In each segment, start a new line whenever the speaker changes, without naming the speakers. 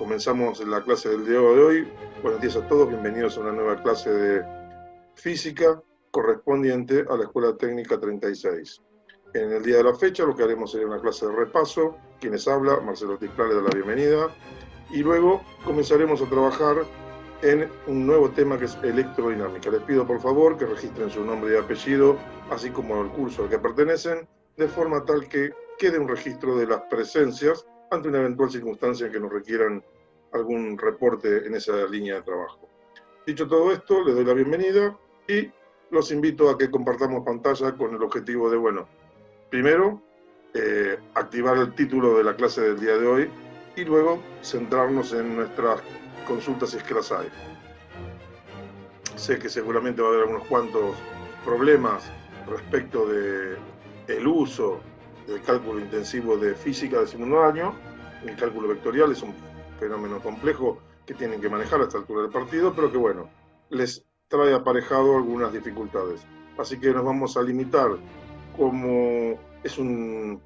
Comenzamos la clase del día de hoy. Buenos días a todos, bienvenidos a una nueva clase de física correspondiente a la Escuela Técnica 36. En el día de la fecha lo que haremos será una clase de repaso. Quienes habla, Marcelo Tisclar, le da la bienvenida. Y luego comenzaremos a trabajar en un nuevo tema que es electrodinámica. Les pido por favor que registren su nombre y apellido, así como el curso al que pertenecen, de forma tal que quede un registro de las presencias ante una eventual circunstancia en que nos requieran algún reporte en esa línea de trabajo. Dicho todo esto, les doy la bienvenida y los invito a que compartamos pantalla con el objetivo de, bueno, primero, activar el título de la clase del día de hoy y luego centrarnos en nuestras consultas si es que las hay. Sé que seguramente va a haber algunos cuantos problemas respecto del uso del cálculo intensivo de física de segundo año. El cálculo vectorial es un fenómeno complejo que tienen que manejar a esta altura del partido, pero que bueno, les trae aparejado algunas dificultades. Así que nos vamos a limitar, como es un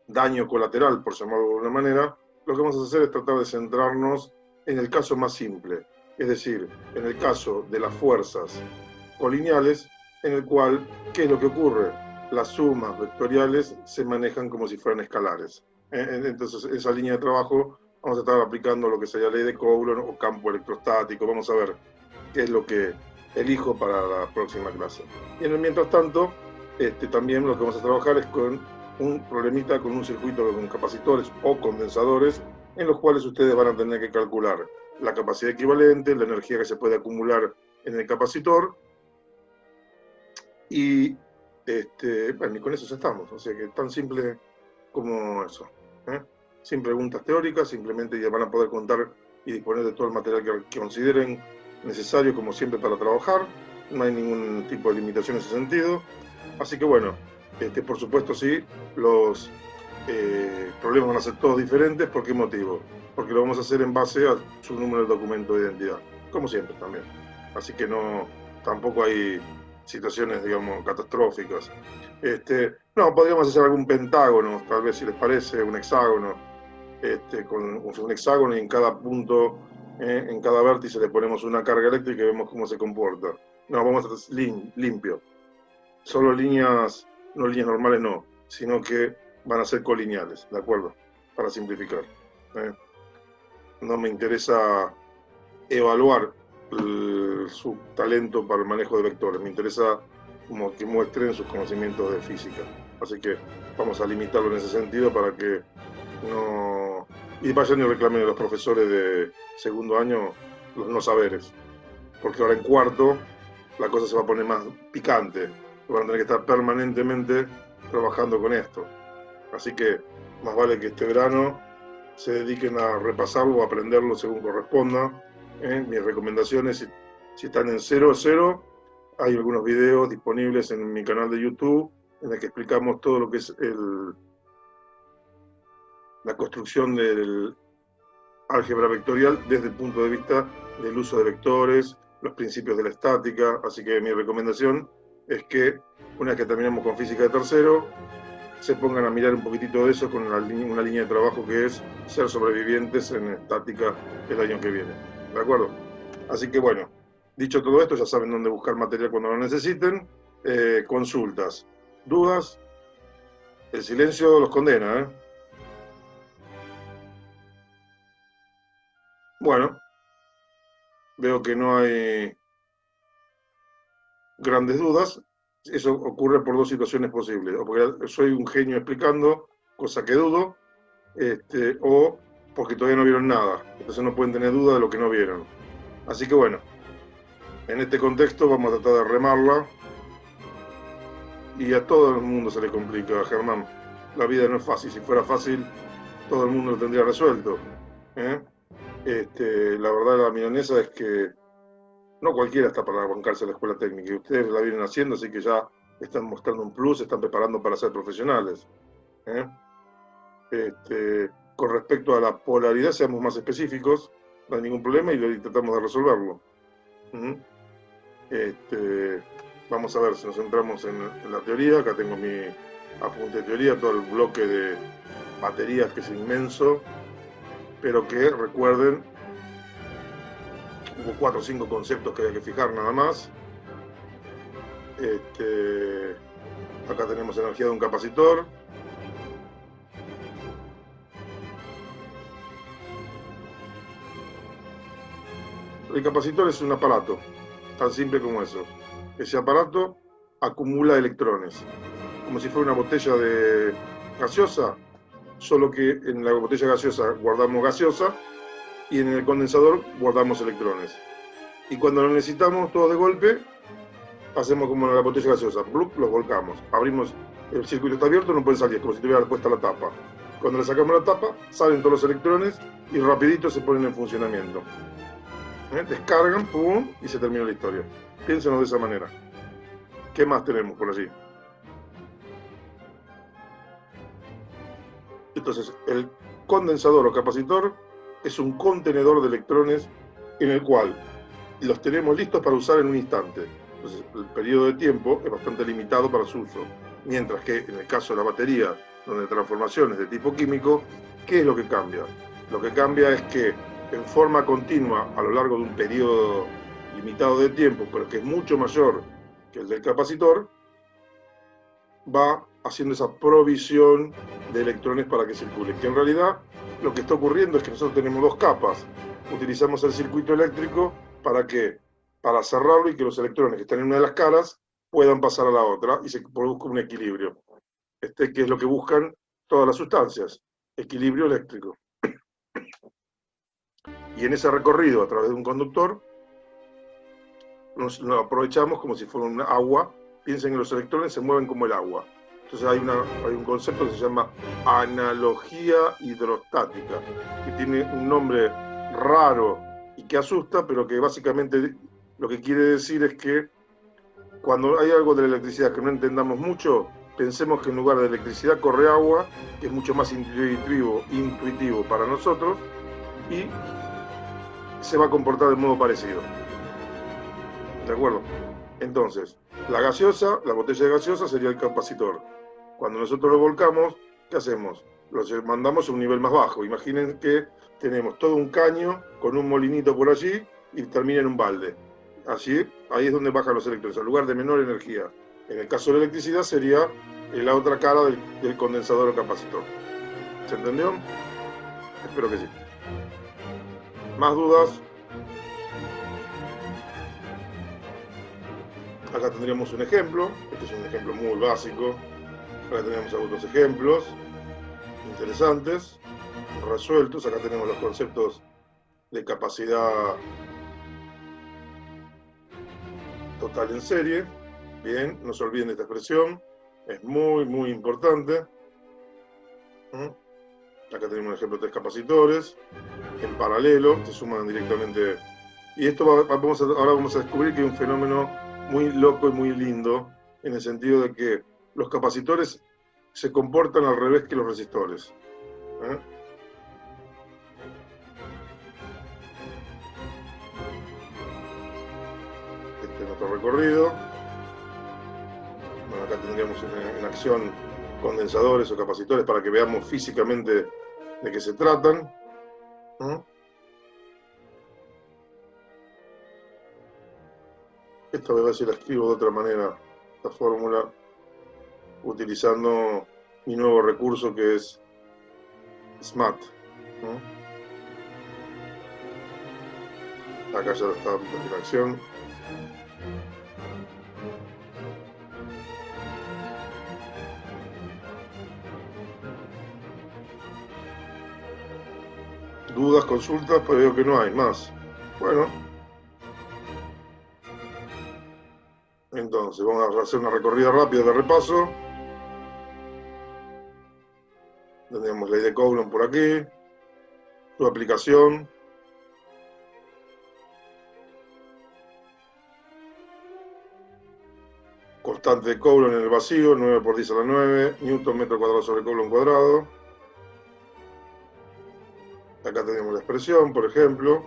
daño colateral, por llamarlo de alguna manera, lo que vamos a hacer es tratar de centrarnos en el caso más simple, es decir, en el caso de las fuerzas colineales, en el cual, ¿qué es lo que ocurre? Las sumas vectoriales se manejan como si fueran escalares. Entonces, esa línea de trabajo vamos a estar aplicando lo que sería ley de Coulomb o campo electrostático. Vamos a ver qué es lo que elijo para la próxima clase. Y en el mientras tanto, también lo que vamos a trabajar es con un problemita con un circuito con capacitores o condensadores, en los cuales ustedes van a tener que calcular la capacidad equivalente, la energía que se puede acumular en el capacitor, y bueno, y con eso ya estamos. O sea que tan simple como eso. Sin preguntas teóricas, simplemente ya van a poder contar y disponer de todo el material que consideren necesario, como siempre, para trabajar. No hay ningún tipo de limitación en ese sentido. Así que bueno, por supuesto sí, los problemas van a ser todos diferentes. ¿Por qué motivo? Porque lo vamos a hacer en base a su número de documento de identidad, como siempre también. Así que no, tampoco hay situaciones, digamos, catastróficas. No, podríamos hacer algún pentágono, tal vez, si les parece, un hexágono, con un hexágono, y en cada punto, en cada vértice le ponemos una carga eléctrica y vemos cómo se comporta. No, vamos a hacer limpio. Solo líneas, no líneas normales no, sino que van a ser colineales, ¿de acuerdo? Para simplificar. No me interesa evaluar su talento para el manejo de vectores, me interesa como que muestren sus conocimientos de física. Así que vamos a limitarlo en ese sentido para que no... Y vayan y reclamen a los profesores de segundo año los no saberes, porque ahora en cuarto la cosa se va a poner más picante, van a tener que estar permanentemente trabajando con esto. Así que más vale que este verano se dediquen a repasarlo o a aprenderlo según corresponda. Mis recomendaciones, si están en 0-0, hay algunos videos disponibles en mi canal de YouTube en el que explicamos todo lo que es la construcción del álgebra vectorial desde el punto de vista del uso de vectores, los principios de la estática. Así que mi recomendación es que una vez que terminemos con física de tercero, se pongan a mirar un poquitito de eso con una línea de trabajo que es ser sobrevivientes en estática el año que viene. ¿De acuerdo? Así que bueno, dicho todo esto, ya saben dónde buscar material cuando lo necesiten. Consultas, dudas, el silencio los condena, Bueno, veo que no hay grandes dudas. Eso ocurre por dos situaciones posibles: o porque soy un genio explicando, cosa que dudo, o porque todavía no vieron nada, entonces no pueden tener duda de lo que no vieron. Así que bueno, en este contexto vamos a tratar de remarla, y a todo el mundo se le complica, Germán. La vida no es fácil. Si fuera fácil, todo el mundo lo tendría resuelto. La verdad de la milanesa es que no cualquiera está para bancarse la escuela técnica, y ustedes la vienen haciendo, así que ya están mostrando un plus, se están preparando para ser profesionales. Con respecto a la polaridad, seamos más específicos, no hay ningún problema y tratamos de resolverlo. Vamos a ver si nos centramos en la teoría. Acá tengo mi apunte de teoría, todo el bloque de baterías, que es inmenso. pero que recuerden, hubo 4 o 5 conceptos que hay que fijar nada más. Acá tenemos energía de un capacitor. El capacitor es un aparato, tan simple como eso. Ese aparato acumula electrones, como si fuera una botella de gaseosa, solo que en la botella gaseosa guardamos gaseosa y en el condensador guardamos electrones. Y cuando lo necesitamos todos de golpe, hacemos como en la botella gaseosa, ¡blup!, los volcamos. Abrimos, el circuito está abierto, no puede salir, es como si tuviera puesta la tapa. Cuando le sacamos la tapa, salen todos los electrones y rapidito se ponen en funcionamiento. Descargan, pum, y se termina la historia. Piénsenlo de esa manera. ¿Qué más tenemos por allí? Entonces, el condensador o capacitor es un contenedor de electrones en el cual los tenemos listos para usar en un instante. Entonces, el periodo de tiempo es bastante limitado para su uso. Mientras que en el caso de la batería, donde hay transformaciones de tipo químico, ¿qué es lo que cambia? Lo que cambia es que en forma continua, a lo largo de un periodo limitado de tiempo, pero que es mucho mayor que el del capacitor, va haciendo esa provisión de electrones para que circulen. Que en realidad lo que está ocurriendo es que nosotros tenemos 2 capas. Utilizamos el circuito eléctrico ¿para qué? Para cerrarlo y que los electrones que están en una de las caras puedan pasar a la otra y se produzca un equilibrio. Que es lo que buscan todas las sustancias, equilibrio eléctrico. Y en ese recorrido a través de un conductor, lo aprovechamos como si fuera un agua. Piensen que los electrones se mueven como el agua. Entonces hay un concepto que se llama analogía hidrostática, que tiene un nombre raro y que asusta, pero que básicamente lo que quiere decir es que cuando hay algo de la electricidad que no entendamos mucho, pensemos que en lugar de electricidad corre agua, que es mucho más intuitivo para nosotros, y se va a comportar de modo parecido. ¿De acuerdo? Entonces, la botella de gaseosa sería el capacitor. Cuando nosotros lo volcamos, ¿qué hacemos? Lo mandamos a un nivel más bajo. Imaginen que tenemos todo un caño con un molinito por allí y termina en un balde. Así, ahí es donde bajan los electrones, al lugar de menor energía. En el caso de la electricidad sería la otra cara del condensador o capacitor. ¿Se entendió? Espero que sí. ¿Más dudas? Acá tendríamos un ejemplo. Este es un ejemplo muy básico. Acá tenemos algunos ejemplos interesantes, resueltos. Acá tenemos los conceptos de capacidad total en serie. Bien, no se olviden de esta expresión. Es muy, muy importante. Acá tenemos un ejemplo de 3 capacitores. En paralelo, se suman directamente. Y esto ahora vamos a descubrir que hay un fenómeno muy loco y muy lindo, en el sentido de que los capacitores se comportan al revés que los resistores. Este es nuestro recorrido. Bueno, acá tendríamos en acción condensadores o capacitores para que veamos físicamente de qué se tratan. Esto voy a ver si la escribo de otra manera, esta fórmula, utilizando mi nuevo recurso que es SMAT. Acá ya está en acción. Dudas, consultas, pues veo que no hay más. Bueno. Entonces, vamos a hacer una recorrida rápida de repaso. Tenemos ley de Coulomb por aquí, su aplicación. Constante de Coulomb en el vacío, 9 por 10 a la 9, Newton metro cuadrado sobre Coulomb cuadrado. Acá tenemos la expresión, por ejemplo.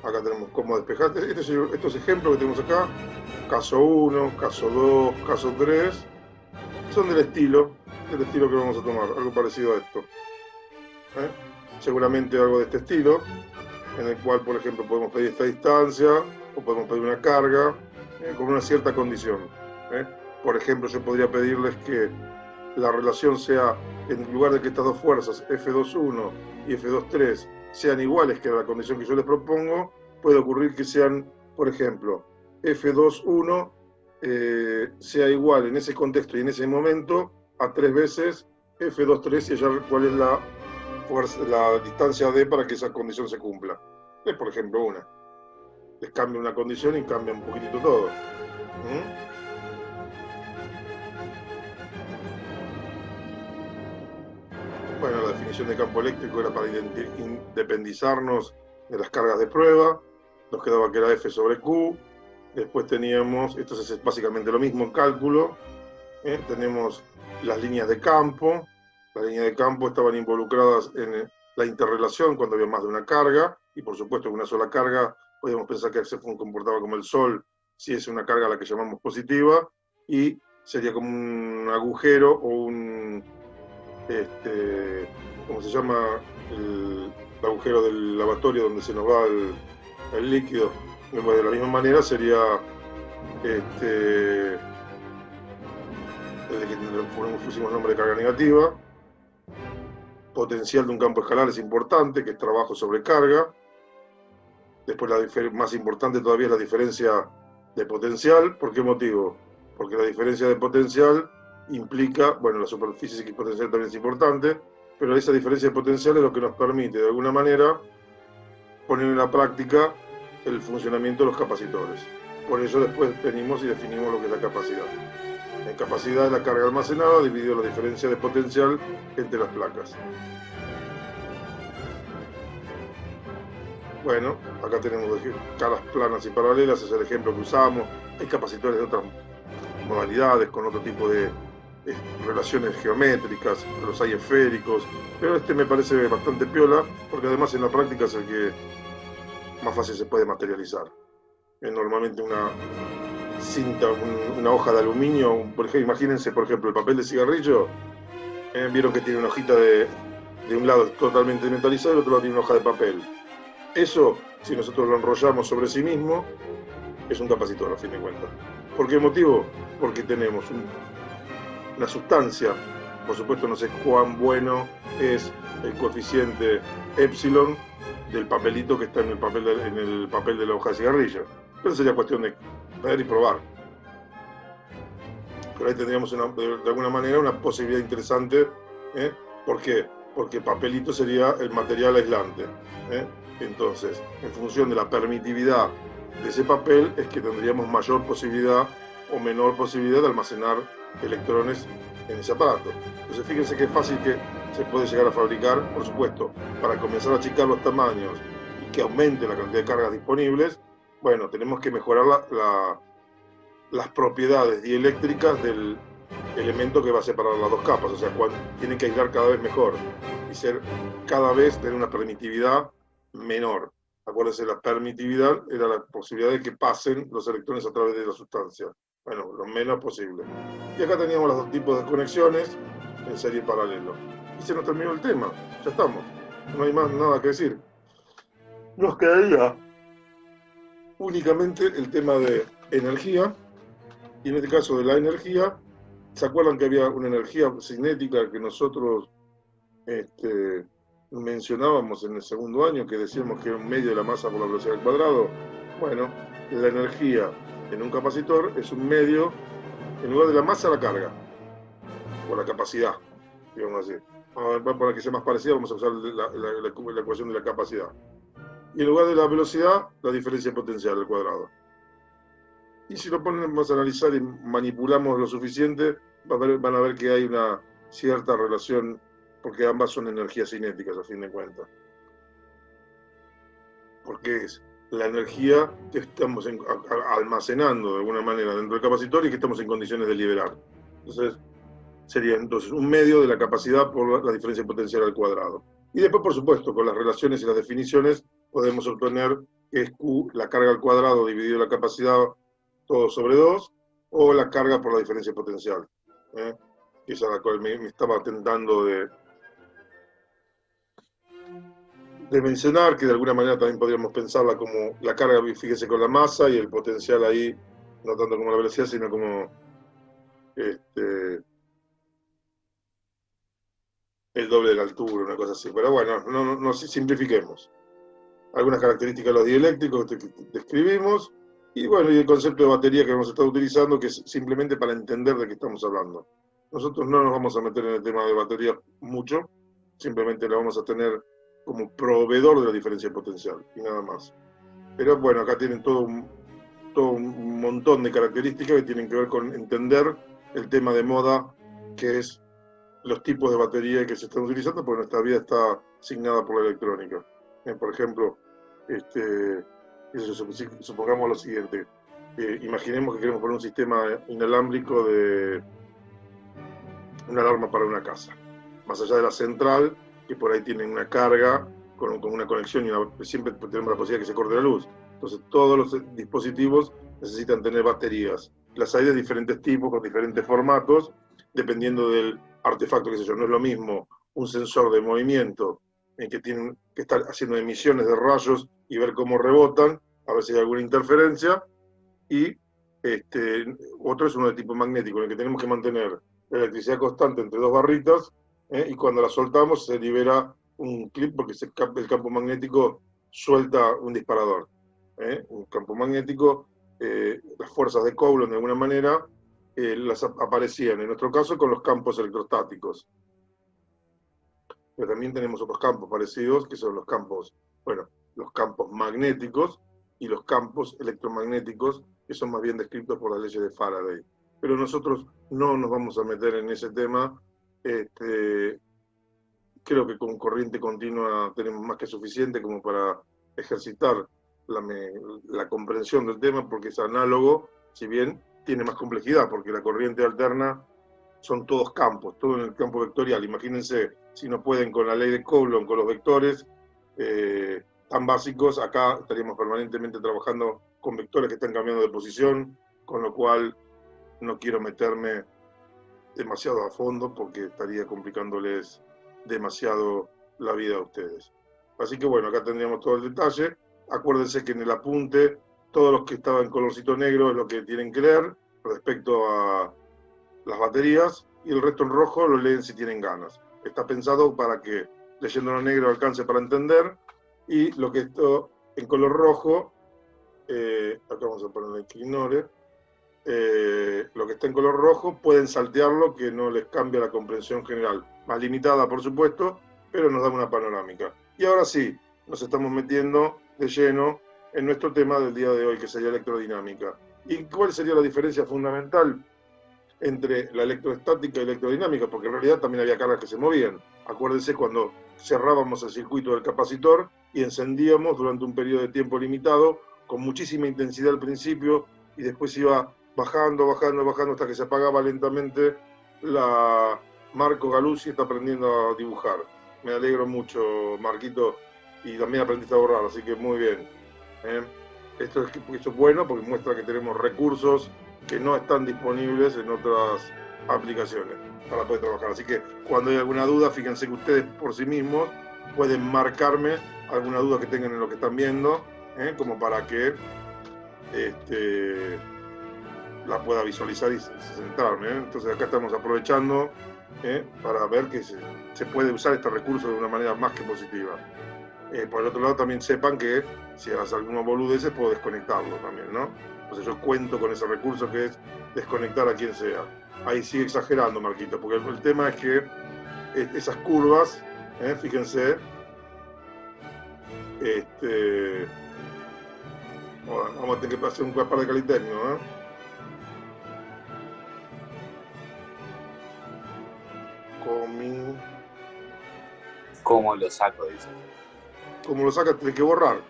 Acá tenemos cómo despejar. Estos ejemplos que tenemos acá, caso 1, caso 2, caso 3, son del estilo que vamos a tomar, algo parecido a esto. seguramente algo de este estilo, en el cual, por ejemplo, podemos pedir esta distancia o podemos pedir una carga con una cierta condición. Por ejemplo, yo podría pedirles que la relación sea, en lugar de que estas dos fuerzas, F2.1 y F2.3, sean iguales que la condición que yo les propongo, puede ocurrir que sean, por ejemplo, F2.1 sea igual en ese contexto y en ese momento a 3 veces F2.3 y hallar cuál es la distancia D para que esa condición se cumpla. Es, por ejemplo, una. Les cambia una condición y cambia un poquitito todo. Bueno, la definición de campo eléctrico era para independizarnos de las cargas de prueba. Nos quedaba que era F sobre Q. Después teníamos, esto es básicamente lo mismo en cálculo. Tenemos las líneas de campo. Las líneas de campo estaban involucradas en la interrelación cuando había más de una carga. Y por supuesto, en una sola carga podríamos pensar que se comportaba como el Sol si es una carga a la que llamamos positiva. Y sería como un agujero o un... ¿cómo se llama? El agujero del lavatorio donde se nos va el líquido. De la misma manera sería desde que pusimos el nombre de carga negativa. Potencial de un campo escalar es importante, que es trabajo sobre carga. Después más importante todavía es la diferencia de potencial. ¿Por qué motivo? Porque la diferencia de potencial implica, bueno, la superficie equipotencial también es importante, pero esa diferencia de potencial es lo que nos permite, de alguna manera, poner en la práctica el funcionamiento de los capacitores. Por eso después venimos y definimos lo que es la capacidad. La capacidad es la carga almacenada dividido la diferencia de potencial entre las placas. Bueno, acá tenemos caras planas y paralelas, es el ejemplo que usamos. Hay capacitores de otras modalidades, con otro tipo de relaciones geométricas, los hay esféricos, pero este me parece bastante piola, porque además en la práctica es el que más fácil se puede materializar. Normalmente una cinta, una hoja de aluminio, por ejemplo, imagínense por ejemplo el papel de cigarrillo, vieron que tiene una hojita de un lado totalmente metalizado y el otro lado tiene una hoja de papel. Eso, si nosotros lo enrollamos sobre sí mismo, es un capacitor a fin de cuentas. ¿Por qué motivo? Porque tenemos una sustancia, por supuesto no sé cuán bueno es el coeficiente epsilon del papelito que está en el papel de la hoja de cigarrillo. Pero sería cuestión de ver y probar. Pero ahí tendríamos de alguna manera una posibilidad interesante. ¿Por qué? Porque el papelito sería el material aislante. Entonces, en función de la permitividad de ese papel, es que tendríamos mayor posibilidad o menor posibilidad de almacenar electrones en ese aparato. Entonces, fíjense qué fácil que se puede llegar a fabricar, por supuesto, para comenzar a achicar los tamaños y que aumente la cantidad de cargas disponibles. Bueno, tenemos que mejorar las propiedades dieléctricas del elemento que va a separar las dos capas, o sea, tiene que aislar cada vez mejor y ser cada vez tener una permitividad menor. Acuérdense, la permitividad era la posibilidad de que pasen los electrones a través de la sustancia. Bueno, lo menos posible. Y acá teníamos los dos tipos de conexiones en serie paralelo. Y se nos terminó el tema, ya estamos. No hay más nada que decir. Nos quedaría únicamente el tema de energía, y en este caso de la energía, ¿se acuerdan que había una energía cinética que nosotros mencionábamos en el segundo año, que decíamos que era un medio de la masa por la velocidad al cuadrado? Bueno, la energía en un capacitor es un medio, en lugar de la masa, la carga, o la capacidad, digamos así. Para que sea más parecida, vamos a usar la ecuación de la capacidad. Y en lugar de la velocidad, la diferencia potencial al cuadrado. Y si lo ponemos a analizar y manipulamos lo suficiente, van a ver que hay una cierta relación, porque ambas son energías cinéticas a fin de cuentas. Porque es la energía que estamos almacenando de alguna manera dentro del capacitor y que estamos en condiciones de liberar. Entonces, sería entonces un medio de la capacidad por la diferencia potencial al cuadrado. Y después, por supuesto, con las relaciones y las definiciones, podemos obtener que es Q, la carga al cuadrado dividido la capacidad, todo sobre 2, o la carga por la diferencia potencial, que es a la cual me estaba tentando de de mencionar, que de alguna manera también podríamos pensarla como la carga, fíjese, con la masa y el potencial ahí, no tanto como la velocidad, sino como el doble de la altura, una cosa así. Pero bueno, no simplifiquemos. Algunas características de los dieléctricos que describimos, y bueno, y el concepto de batería que hemos estado utilizando, que es simplemente para entender de qué estamos hablando. Nosotros no nos vamos a meter en el tema de batería mucho, simplemente lo vamos a tener como proveedor de la diferencia potencial, y nada más. Pero bueno, acá tienen todo un montón de características que tienen que ver con entender el tema de moda, que es los tipos de batería que se están utilizando, porque nuestra vida está asignada por la electrónica. Por ejemplo, supongamos lo siguiente, imaginemos que queremos poner un sistema inalámbrico de una alarma para una casa, más allá de la central, que por ahí tiene una carga con una conexión y siempre tenemos la posibilidad de que se corte la luz. Entonces todos los dispositivos necesitan tener baterías. Las hay de diferentes tipos, con diferentes formatos, dependiendo del artefacto, qué sé yo. No es lo mismo un sensor de movimiento que está haciendo emisiones de rayos y ver cómo rebotan, a ver si hay alguna interferencia, y otro es uno de tipo magnético, en el que tenemos que mantener la electricidad constante entre dos barritas, y cuando la soltamos se libera un clip porque el campo magnético suelta un disparador. Un campo magnético, las fuerzas de Coulomb de alguna manera las aparecían en nuestro caso con los campos electrostáticos. Pero también tenemos otros campos parecidos, que son los campos magnéticos y los campos electromagnéticos, que son más bien descritos por las leyes de Faraday. Pero nosotros no nos vamos a meter en ese tema. Creo que con corriente continua tenemos más que suficiente como para ejercitar la comprensión del tema, porque es análogo, si bien tiene más complejidad, porque la corriente alterna son todos campos, todo en el campo vectorial. Imagínense, si no pueden con la ley de Coulomb, con los vectores tan básicos, acá estaríamos permanentemente trabajando con vectores que están cambiando de posición, con lo cual no quiero meterme demasiado a fondo porque estaría complicándoles demasiado la vida a ustedes. Así que bueno, acá tendríamos todo el detalle. Acuérdense que en el apunte, todos los que estaban en colorcito negro es lo que tienen que leer respecto a las baterías, y el resto en rojo lo leen si tienen ganas. Está pensado para que leyéndolo en negro alcance para entender, y lo que está en color rojo, acá vamos a ponerle que ignore, lo que está en color rojo pueden saltearlo, que no les cambia la comprensión general, más limitada por supuesto, pero nos da una panorámica. Y ahora sí, nos estamos metiendo de lleno en nuestro tema del día de hoy, que sería electrodinámica. ¿Y cuál sería la diferencia fundamental entre la electroestática y la electrodinámica? Porque en realidad también había cargas que se movían. Acuérdense cuando cerrábamos el circuito del capacitor y encendíamos durante un periodo de tiempo limitado, con muchísima intensidad al principio, y después iba bajando hasta que se apagaba lentamente. Marco Galuzzi está aprendiendo a dibujar. Me alegro mucho, Marquito, y también aprendiste a borrar, así que muy bien. Esto es bueno porque muestra que tenemos recursos que no están disponibles en otras aplicaciones para poder trabajar. Así que cuando hay alguna duda, fíjense que ustedes por sí mismos pueden marcarme alguna duda que tengan en lo que están viendo, como para que la pueda visualizar y centrarme. Entonces acá estamos aprovechando para ver que se puede usar este recurso de una manera más que positiva. Por el otro lado también sepan que si haces algunos boludeces puedo desconectarlo también, ¿no? Entonces yo cuento con ese recurso que es desconectar a quien sea. Ahí sigue exagerando, Marquito, porque el tema es que esas curvas, fíjense, vamos a tener que hacer un par de calitecnios, ¿no?
¿Cómo lo saco? Dice.
Como lo sacas, tenés que borrar.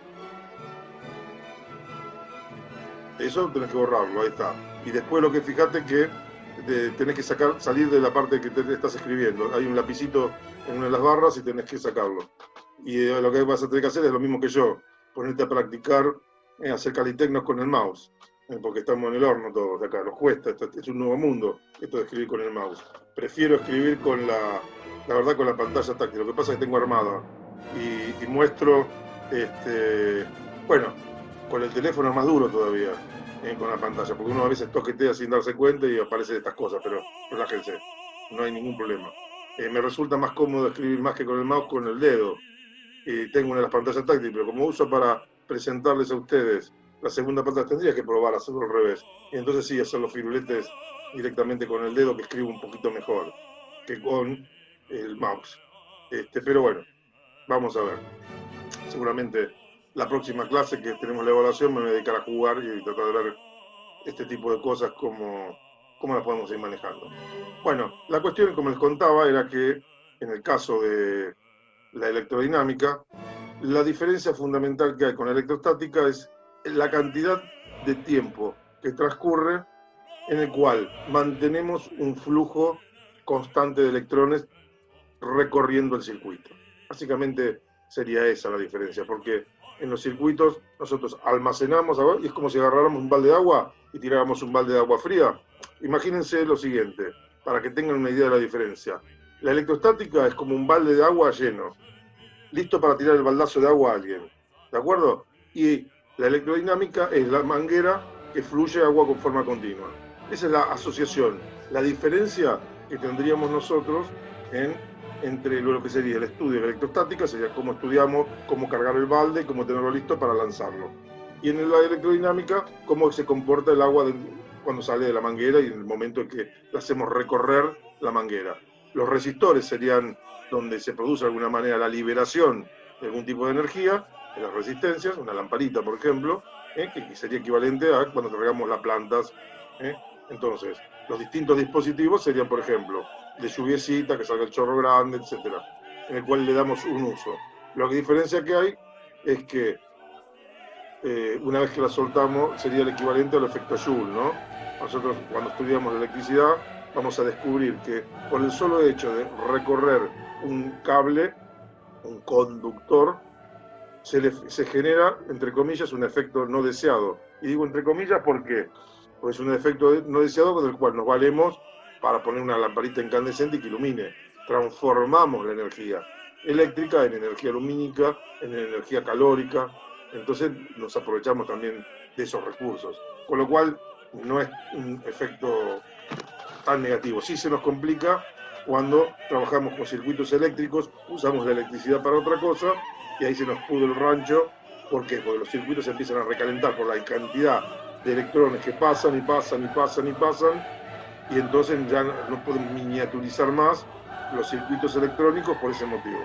Eso tenés que borrarlo, ahí está. Y después lo que fíjate que tenés que salir de la parte que te estás escribiendo. Hay un lapicito en una de las barras y tenés que sacarlo. Y lo que vas a tener que hacer es lo mismo que yo, ponerte a practicar, hacer calitecnos con el mouse, porque estamos en el horno todos de acá, nos cuesta, esto es un nuevo mundo, esto de escribir con el mouse. Prefiero escribir con la verdad, con la pantalla táctil. Lo que pasa es que tengo armada y muestro, bueno, con el teléfono es más duro todavía, con la pantalla, porque uno a veces toquetea sin darse cuenta y aparecen estas cosas, pero relájense, no hay ningún problema. Me resulta más cómodo escribir más que con el mouse, con el dedo. Y tengo una de las pantallas táctiles, pero como uso para presentarles a ustedes la segunda pantalla, tendría que probar a hacerlo al revés. Y entonces sí, hacer los firuletes directamente con el dedo, que escribo un poquito mejor que con el mouse. Pero bueno, vamos a ver. Seguramente la próxima clase que tenemos la evaluación me voy a dedicar a jugar y tratar de ver este tipo de cosas, cómo las podemos ir manejando. Bueno, la cuestión, como les contaba, era que en el caso de la electrodinámica, la diferencia fundamental que hay con la electrostática es la cantidad de tiempo que transcurre en el cual mantenemos un flujo constante de electrones recorriendo el circuito. Básicamente sería esa la diferencia, porque en los circuitos nosotros almacenamos agua y es como si agarráramos un balde de agua y tiráramos un balde de agua fría. Imagínense lo siguiente, para que tengan una idea de la diferencia. La electrostática es como un balde de agua lleno, listo para tirar el baldazo de agua a alguien, ¿de acuerdo? Y la electrodinámica es la manguera que fluye agua con forma continua. Esa es la asociación, la diferencia que tendríamos nosotros entre lo que sería el estudio de la electrostática, sería cómo estudiamos cómo cargar el balde, cómo tenerlo listo para lanzarlo. Y en la electrodinámica, cómo se comporta el agua cuando sale de la manguera y en el momento en que la hacemos recorrer la manguera. Los resistores serían donde se produce de alguna manera la liberación de algún tipo de energía, de las resistencias, una lamparita, por ejemplo, que sería equivalente a cuando cargamos las plantas. Entonces, los distintos dispositivos serían, por ejemplo, de lluviecita, que salga el chorro grande, etcétera, en el cual le damos un uso. La diferencia que hay es que una vez que la soltamos sería el equivalente al efecto Joule, ¿no? Nosotros cuando estudiamos la electricidad vamos a descubrir que por el solo hecho de recorrer un cable, un conductor, se genera, entre comillas, un efecto no deseado. Y digo entre comillas porque pues es un efecto no deseado con el cual nos valemos para poner una lamparita incandescente que ilumine. Transformamos la energía eléctrica en energía lumínica, en energía calórica. Entonces nos aprovechamos también de esos recursos. Con lo cual no es un efecto tan negativo. Sí se nos complica cuando trabajamos con circuitos eléctricos, usamos la electricidad para otra cosa y ahí se nos pudo el rancho. ¿Por qué? Porque los circuitos se empiezan a recalentar por la cantidad de electrones que pasan y pasan y pasan y pasan, y entonces ya no podemos miniaturizar más los circuitos electrónicos por ese motivo.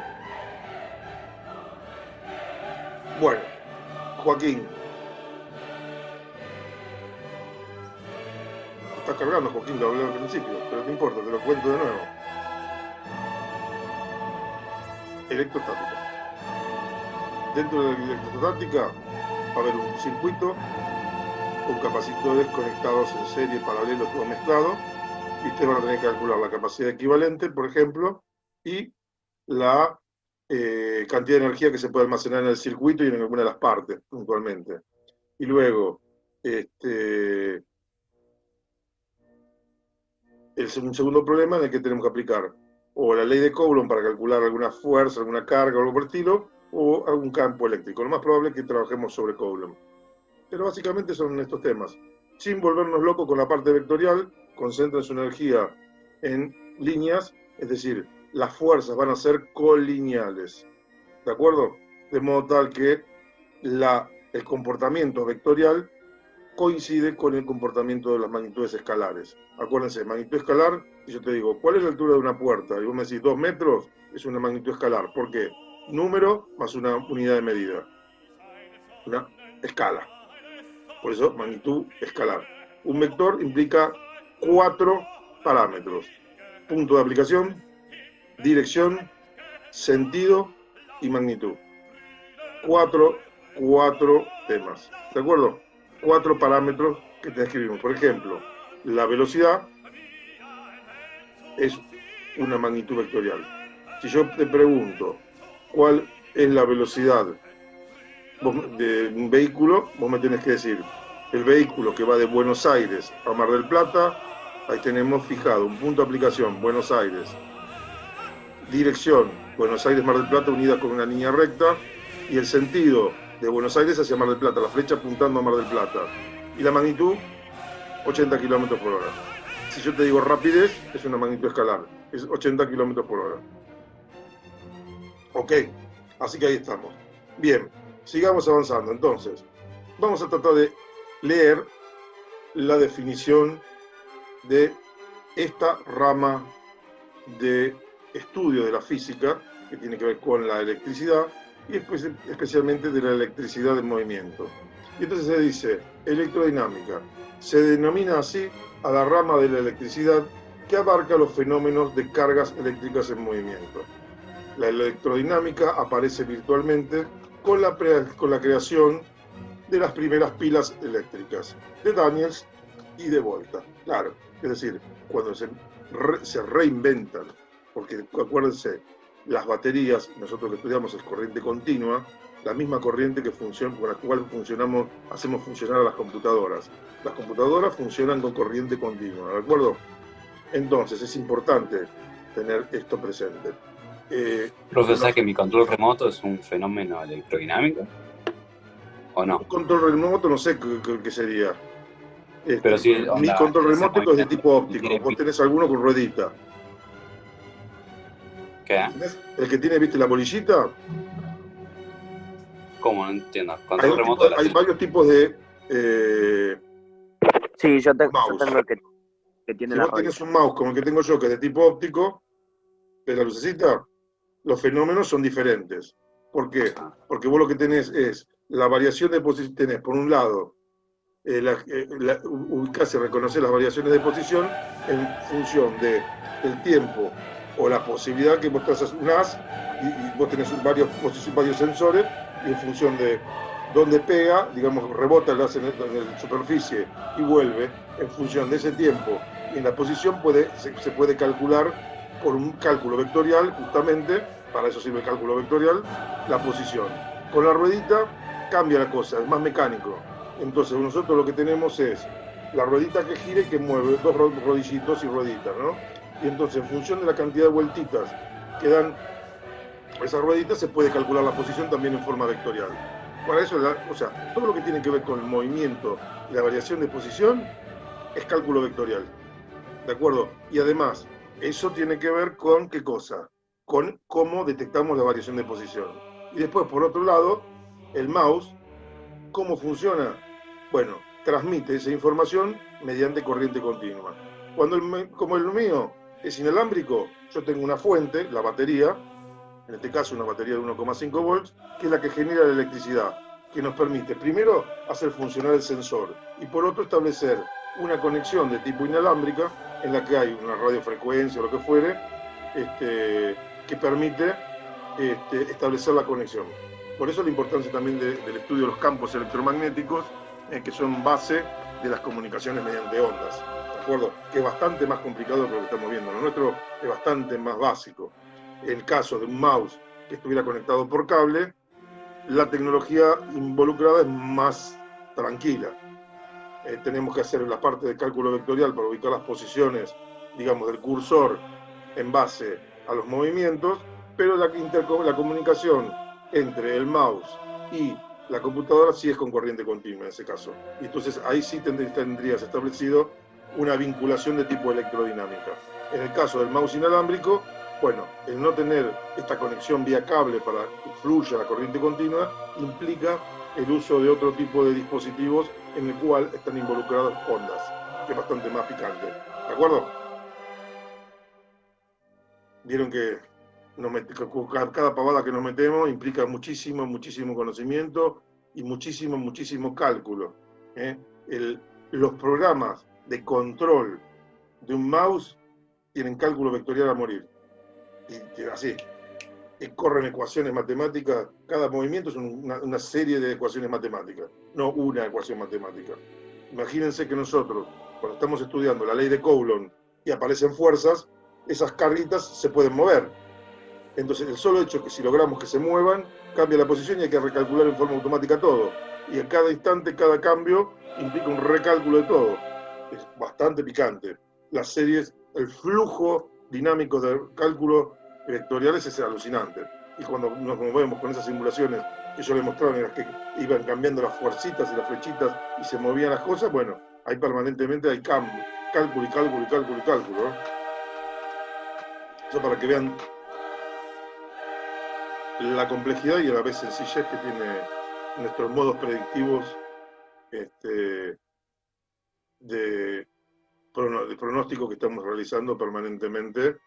Bueno, Joaquín. Está cargando, Joaquín, lo hablé al principio, pero no importa, te lo cuento de nuevo. Electrostática. Dentro de la electrostática va a haber un circuito con capacitores conectados en serie, paralelo, todo mezclado, y ustedes van a tener que calcular la capacidad equivalente, por ejemplo, y la cantidad de energía que se puede almacenar en el circuito y en alguna de las partes, puntualmente. Y luego, un segundo problema en el que tenemos que aplicar o la ley de Coulomb para calcular alguna fuerza, alguna carga o algo por el estilo, o algún campo eléctrico. Lo más probable es que trabajemos sobre Coulomb. Pero básicamente son estos temas. Sin volvernos locos con la parte vectorial, concentren su energía en líneas, es decir, las fuerzas van a ser colineales. ¿De acuerdo? De modo tal que el comportamiento vectorial coincide con el comportamiento de las magnitudes escalares. Acuérdense, magnitud escalar, si yo te digo, ¿cuál es la altura de una puerta? Y vos me decís 2 metros, es una magnitud escalar. ¿Por qué? Número más una unidad de medida. Una escala. Por eso, magnitud escalar. Un vector implica 4 parámetros. Punto de aplicación, dirección, sentido y magnitud. 4 temas. ¿De acuerdo? 4 parámetros que te escribimos. Por ejemplo, la velocidad es una magnitud vectorial. Si yo te pregunto cuál es la velocidad de un vehículo, vos me tenés que decir el vehículo que va de Buenos Aires a Mar del Plata, ahí tenemos fijado un punto de aplicación, Buenos Aires. Dirección, Buenos Aires-Mar del Plata unidas con una línea recta, y el sentido de Buenos Aires hacia Mar del Plata, la flecha apuntando a Mar del Plata. Y la magnitud, 80 km por hora. Si yo te digo rapidez, es una magnitud escalar, es 80 km por hora. Ok, así que ahí estamos. Bien, sigamos avanzando. Entonces, vamos a tratar de leer la definición de esta rama de estudio de la física, que tiene que ver con la electricidad, y especialmente de la electricidad en movimiento. Y entonces se dice electrodinámica. Se denomina así a la rama de la electricidad que abarca los fenómenos de cargas eléctricas en movimiento. La electrodinámica aparece virtualmente con la creación de las primeras pilas eléctricas, de Daniels y de Volta. Claro, es decir, cuando se reinventan, porque acuérdense, las baterías, nosotros que estudiamos es corriente continua, la misma corriente que funciona, con la cual hacemos funcionar a las computadoras. Las computadoras funcionan con corriente continua, ¿de acuerdo? Entonces es importante tener esto presente.
Profesor, que mi control remoto es un fenómeno electrodinámico, ¿o no?
Un control remoto no sé qué sería.
Pero sí,
mi control remoto es de tipo óptico. Vos tenés alguno con ruedita.
¿Qué?
El que tiene, ¿viste la bolillita?
¿Cómo? No entiendo. Control remoto
hay varios tipos de
sí, yo tengo el que tiene
si
la
vos tenés un mouse como el que tengo yo, que es de tipo óptico, de la lucecita, los fenómenos son diferentes. ¿Por qué? Porque vos lo que tenés es la variación de posición. Tenés, por un lado, ubicás y reconocés las variaciones de posición en función del tiempo o la posibilidad que vos trazas un haz y vos tenés varios sensores, y en función de dónde pega, digamos, rebota el haz en la superficie y vuelve, en función de ese tiempo y en la posición se puede calcular por un cálculo vectorial, justamente, para eso sirve el cálculo vectorial, la posición. Con la ruedita cambia la cosa, es más mecánico. Entonces nosotros lo que tenemos es la ruedita que gira y que mueve, dos rodillitos y rueditas, ¿no? Y entonces en función de la cantidad de vueltitas que dan esas rueditas se puede calcular la posición también en forma vectorial. Para eso, todo lo que tiene que ver con el movimiento y la variación de posición es cálculo vectorial, ¿de acuerdo? Y además, eso tiene que ver con ¿qué cosa? Con cómo detectamos la variación de posición. Y después, por otro lado, el mouse, ¿cómo funciona? Bueno, transmite esa información mediante corriente continua. Como el mío es inalámbrico, yo tengo una fuente, la batería, en este caso una batería de 1,5 volts, que es la que genera la electricidad, que nos permite primero hacer funcionar el sensor y por otro establecer una conexión de tipo inalámbrica en la que hay una radiofrecuencia o lo que fuere, que permite establecer la conexión. Por eso la importancia también del estudio de los campos electromagnéticos, que son base de las comunicaciones mediante ondas, ¿de acuerdo? Que es bastante más complicado que lo que estamos viendo. Lo nuestro es bastante más básico. En el caso de un mouse que estuviera conectado por cable, la tecnología involucrada es más tranquila. Tenemos que hacer la parte de cálculo vectorial para ubicar las posiciones, digamos, del cursor en base a los movimientos, pero la comunicación entre el mouse y la computadora sí es con corriente continua en ese caso. Y entonces ahí sí tendrías establecido una vinculación de tipo electrodinámica. En el caso del mouse inalámbrico, bueno, el no tener esta conexión vía cable para que fluya la corriente continua implica el uso de otro tipo de dispositivos en el cual están involucradas ondas, que es bastante más picante. ¿De acuerdo? Vieron que cada pavada que nos metemos implica muchísimo conocimiento y muchísimo cálculo. Los programas de control de un mouse tienen cálculo vectorial a morir. Y así, corren ecuaciones matemáticas, cada movimiento es una serie de ecuaciones matemáticas, no una ecuación matemática. Imagínense que nosotros, cuando estamos estudiando la ley de Coulomb y aparecen fuerzas, esas carguitas se pueden mover. Entonces el solo hecho que si logramos que se muevan, cambia la posición y hay que recalcular en forma automática todo. Y en cada instante, cada cambio implica un recálculo de todo. Es bastante picante. Las series, el flujo dinámico de cálculo vectoriales es alucinante. Y cuando nos movemos con esas simulaciones que yo les mostraba en las que iban cambiando las fuercitas y las flechitas y se movían las cosas, bueno, ahí permanentemente hay cálculo y cálculo y cálculo y cálculo, ¿no? Eso para que vean la complejidad y a la vez sencillez que tiene nuestros modos predictivos de pronóstico que estamos realizando permanentemente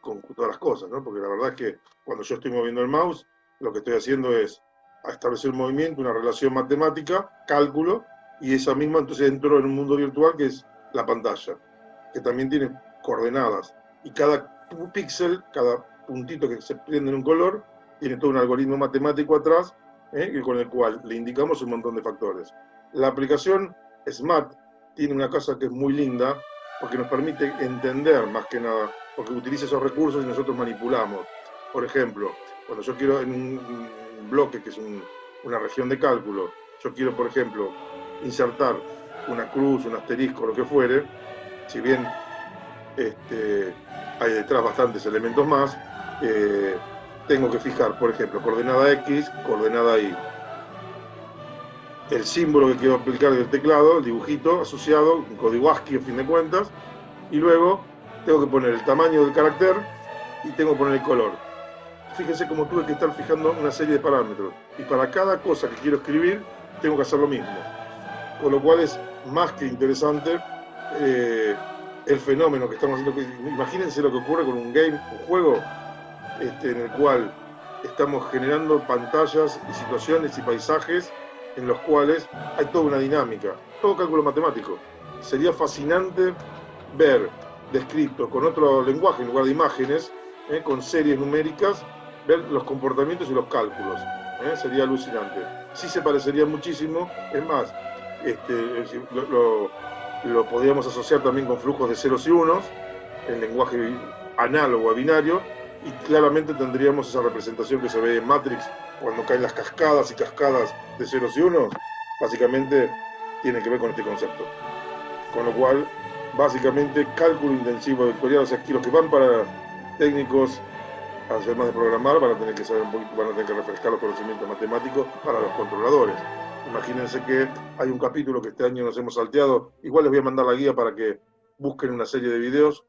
con todas las cosas, ¿no? Porque la verdad es que cuando yo estoy moviendo el mouse, lo que estoy haciendo es establecer un movimiento, una relación matemática, cálculo, y esa misma entonces entro en un mundo virtual que es la pantalla, que también tiene coordenadas, y cada píxel, cada puntito que se prende en un color, tiene todo un algoritmo matemático atrás, con el cual le indicamos un montón de factores. La aplicación SMAT tiene una cosa que es muy linda, porque nos permite entender más que nada, porque utiliza esos recursos y nosotros manipulamos. Por ejemplo, cuando yo quiero en un bloque que es una región de cálculo, yo quiero, por ejemplo, insertar una cruz, un asterisco, lo que fuere, si bien hay detrás bastantes elementos más, tengo que fijar, por ejemplo, coordenada X, coordenada Y. El símbolo que quiero aplicar del teclado, el dibujito asociado, un código ASCII a fin de cuentas, y luego tengo que poner el tamaño del carácter y tengo que poner el color. Fíjense cómo tuve que estar fijando una serie de parámetros. Y para cada cosa que quiero escribir, tengo que hacer lo mismo. Con lo cual es más que interesante el fenómeno que estamos haciendo. Imagínense lo que ocurre con un juego, en el cual estamos generando pantallas y situaciones y paisajes en los cuales hay toda una dinámica, todo cálculo matemático. Sería fascinante ver descrito con otro lenguaje en lugar de imágenes, con series numéricas, ver los comportamientos y los cálculos. Sería alucinante. Sí se parecería muchísimo, es más, lo podríamos asociar también con flujos de ceros y unos, en lenguaje análogo a binario, y claramente tendríamos esa representación que se ve en Matrix cuando caen las cascadas y cascadas de ceros y unos. Básicamente tiene que ver con este concepto. Con lo cual, básicamente, cálculo intensivo vectorial, o sea, que los que van para técnicos, además de programar, van a tener que saber un poquito, van a tener que refrescar los conocimientos matemáticos para los controladores. Imagínense que hay un capítulo que este año nos hemos salteado, igual les voy a mandar la guía para que busquen una serie de videos,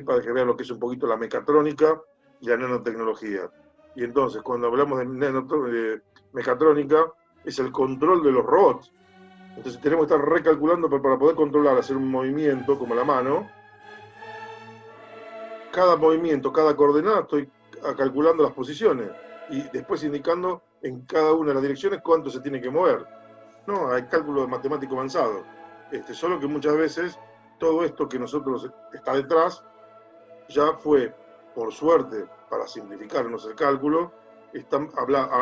para que vean lo que es un poquito la mecatrónica y la nanotecnología. Y entonces, cuando hablamos de mecatrónica, es el control de los robots. Entonces tenemos que estar recalculando para poder controlar, hacer un movimiento como la mano. Cada movimiento, cada coordenada, estoy calculando las posiciones y después indicando en cada una de las direcciones cuánto se tiene que mover. No, hay cálculo matemático avanzado. Solo que muchas veces todo esto que nosotros está detrás ya fue, por suerte, para simplificarnos el cálculo,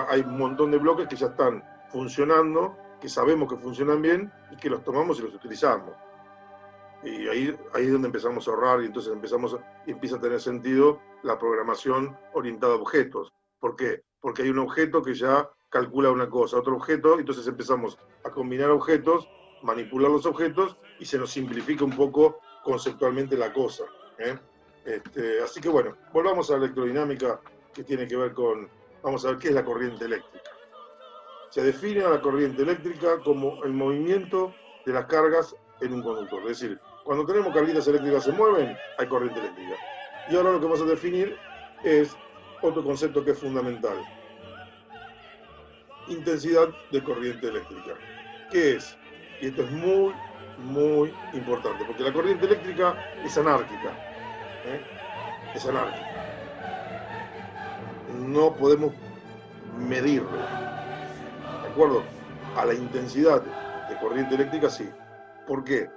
hay un montón de bloques que ya están funcionando, que sabemos que funcionan bien y que los tomamos y los utilizamos. Y ahí es donde empezamos a ahorrar y entonces empieza a tener sentido la programación orientada a objetos. ¿Por qué? Porque hay un objeto que ya calcula una cosa, otro objeto, y entonces empezamos a combinar objetos, manipular los objetos y se nos simplifica un poco conceptualmente la cosa. Así que bueno, volvamos a la electrodinámica, que tiene que ver con, vamos a ver qué es la corriente eléctrica. Se define a la corriente eléctrica como el movimiento de las cargas en un conductor. Es decir, cuando tenemos carguitas eléctricas se mueven, hay corriente eléctrica. Y ahora lo que vamos a definir es otro concepto que es fundamental. Intensidad de corriente eléctrica. ¿Qué es? Y esto es muy, muy importante, porque la corriente eléctrica es anárquica. Es anárquica. No podemos medirlo. ¿De acuerdo? A la intensidad de corriente eléctrica sí. ¿Por qué?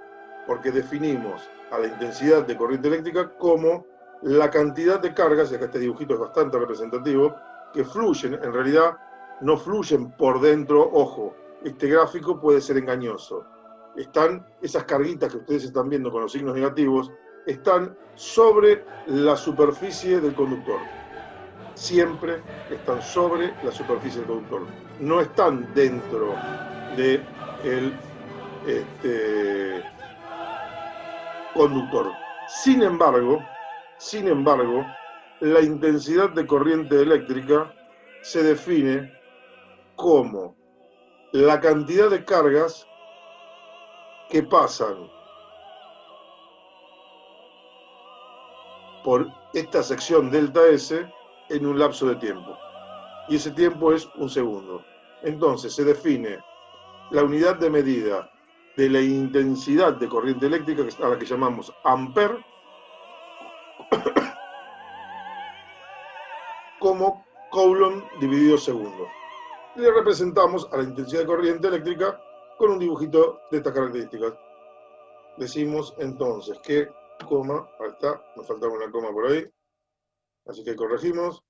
Porque definimos a la intensidad de corriente eléctrica como la cantidad de cargas, y acá este dibujito es bastante representativo, que fluyen, en realidad no fluyen por dentro, ojo, este gráfico puede ser engañoso. Están esas carguitas que ustedes están viendo con los signos negativos, están sobre la superficie del conductor. Siempre están sobre la superficie del conductor. No están dentro del conductor. Sin embargo, la intensidad de corriente eléctrica se define como la cantidad de cargas que pasan por esta sección delta S en un lapso de tiempo. Y ese tiempo es un segundo. Entonces se define la unidad de medida de la intensidad de corriente eléctrica, a la que llamamos amper, como Coulomb dividido segundo. Y le representamos a la intensidad de corriente eléctrica con un dibujito de estas características. Decimos entonces que, coma, ahí está, nos faltaba una coma por ahí, así que corregimos.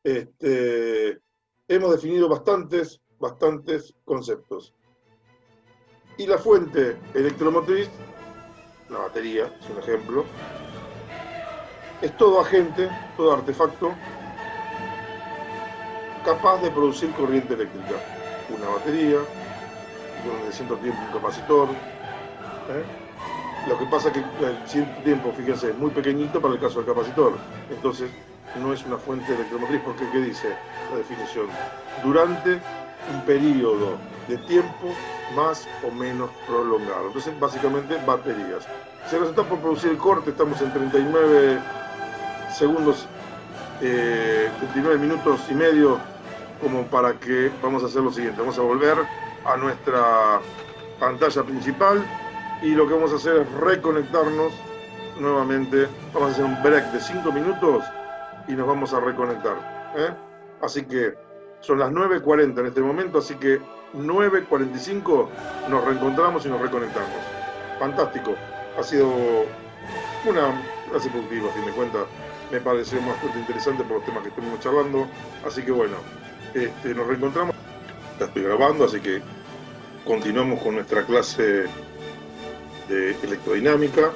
Hemos definido bastantes conceptos. Y la fuente electromotriz, la batería, es un ejemplo, es todo agente, todo artefacto capaz de producir corriente eléctrica. Una batería, durante cierto tiempo un capacitor. Lo que pasa es que el cierto tiempo, fíjense, es muy pequeñito para el caso del capacitor. Entonces, no es una fuente electromotriz, porque ¿qué dice la definición? Durante un periodo de tiempo más o menos prolongado. Entonces, básicamente, baterías. Se nos está por producir el corte, estamos en 39 segundos, 39 minutos y medio, como para que vamos a hacer lo siguiente. Vamos a volver a nuestra pantalla principal y lo que vamos a hacer es reconectarnos nuevamente. Vamos a hacer un break de 5 minutos y nos vamos a reconectar. Así que son las 9:40 en este momento, así que 9:45 nos reencontramos y nos reconectamos. Fantástico. Ha sido una clase productiva, a fin de cuentas. Me pareció bastante interesante por los temas que estuvimos charlando. Así que bueno, nos reencontramos. Ya estoy grabando, así que continuamos con nuestra clase de electrodinámica.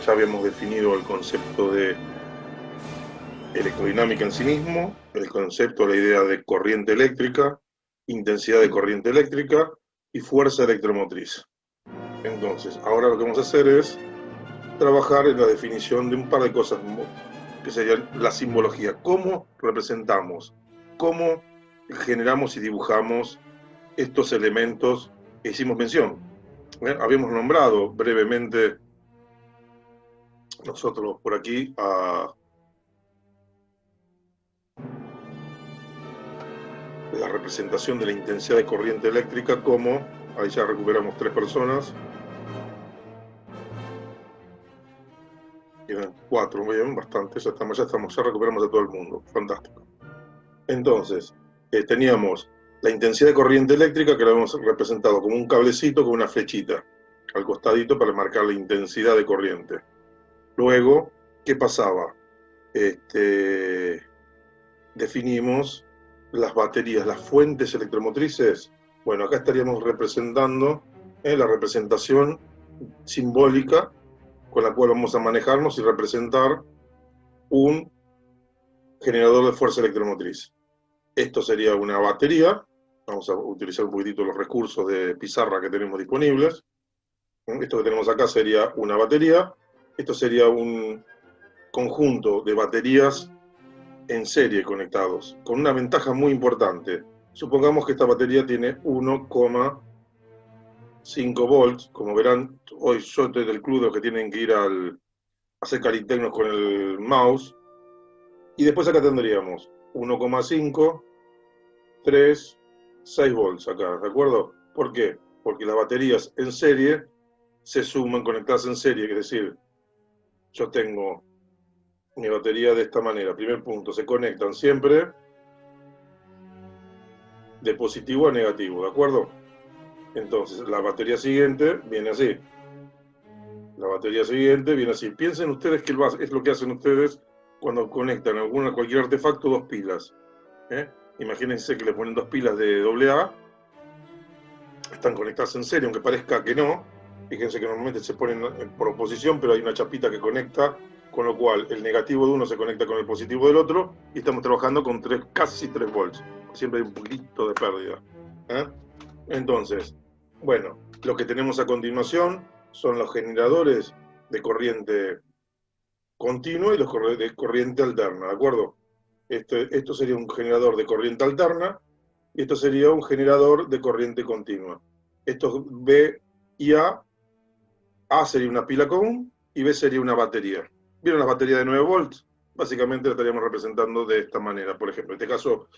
Ya habíamos definido el concepto de electrodinámica en sí mismo, el concepto, la idea de corriente eléctrica, intensidad de corriente eléctrica y fuerza electromotriz. Entonces, ahora lo que vamos a hacer es trabajar en la definición de un par de cosas que serían la simbología. ¿Cómo representamos? ¿Cómo generamos y dibujamos estos elementos que hicimos mención? Habíamos nombrado brevemente nosotros por aquí a la representación de la intensidad de corriente eléctrica como, ahí ya recuperamos 3 personas, quedan 4, muy bien, bastante, ya recuperamos a todo el mundo, fantástico. Entonces, teníamos la intensidad de corriente eléctrica, que la hemos representado como un cablecito con una flechita al costadito para marcar la intensidad de corriente. Luego, ¿qué pasaba? Definimos las baterías, las fuentes electromotrices. Bueno, acá estaríamos representando la representación simbólica con la cual vamos a manejarnos y representar un generador de fuerza electromotriz. Esto sería una batería. Vamos a utilizar un poquitito los recursos de pizarra que tenemos disponibles. Esto que tenemos acá sería una batería. Esto sería un conjunto de baterías en serie conectados, con una ventaja muy importante. Supongamos que esta batería tiene 1,5 volts. Como verán, hoy yo estoy del club de los que tienen que ir a hacer caritecnos con el mouse. Y después acá tendríamos 1,5, 3, 6 volts acá, ¿de acuerdo? ¿Por qué? Porque las baterías en serie se suman, conectadas en serie, es decir, yo tengo mi batería de esta manera. Primer punto, se conectan siempre de positivo a negativo, ¿de acuerdo? Entonces, la batería siguiente viene así. La batería siguiente viene así. Piensen ustedes que es lo que hacen ustedes cuando conectan cualquier artefacto, 2 pilas. Imagínense que le ponen 2 pilas de AA, están conectadas en serie, aunque parezca que no. Fíjense que normalmente se ponen por oposición, pero hay una chapita que conecta, con lo cual el negativo de uno se conecta con el positivo del otro, y estamos trabajando con casi 3 volts. Siempre hay un poquito de pérdida. Entonces, bueno, lo que tenemos a continuación son los generadores de corriente continua y los de corriente alterna, ¿de acuerdo? Esto sería un generador de corriente alterna y esto sería un generador de corriente continua. Esto B y A sería una pila común y B sería una batería. ¿Vieron las baterías de 9 volts? Básicamente la estaríamos representando de esta manera. Por ejemplo, en este caso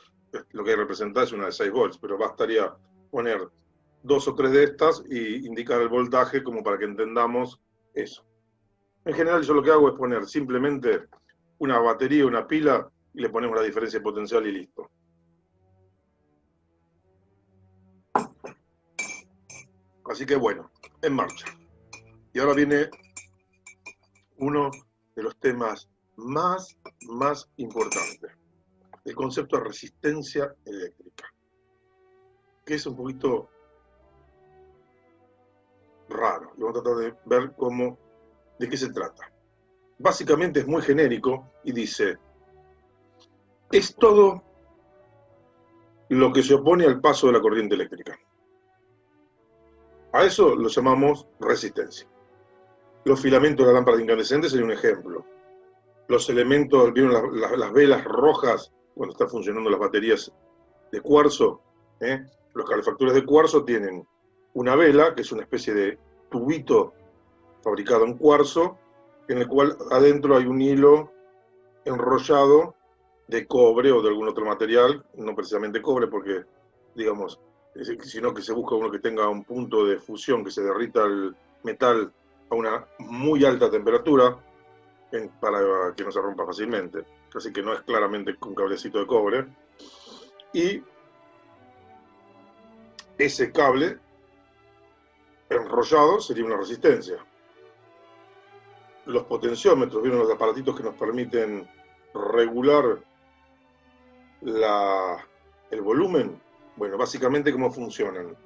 lo que hay que representar es una de 6 volts, pero bastaría poner 2 o 3 de estas y indicar el voltaje como para que entendamos eso. En general yo lo que hago es poner simplemente una batería, una pila, y le ponemos la diferencia de potencial y listo. Así que bueno, en marcha. Y ahora viene uno de los temas más importantes, el concepto de resistencia eléctrica, que es un poquito raro. Y vamos a tratar de ver de qué se trata. Básicamente es muy genérico y dice, es todo lo que se opone al paso de la corriente eléctrica. A eso lo llamamos resistencia. Los filamentos de la lámpara incandescente sería un ejemplo. Los elementos, ¿vieron las velas rojas cuando están funcionando las baterías de cuarzo? Los calefactores de cuarzo tienen una vela, que es una especie de tubito fabricado en cuarzo, en el cual adentro hay un hilo enrollado de cobre o de algún otro material, no precisamente cobre porque, digamos, sino que se busca uno que tenga un punto de fusión, que se derrita el metal a una muy alta temperatura para que no se rompa fácilmente. Así que no es claramente un cablecito de cobre. Y ese cable enrollado sería una resistencia. Los potenciómetros, ¿vieron los aparatitos que nos permiten regular el volumen? Bueno, básicamente ¿cómo funcionan?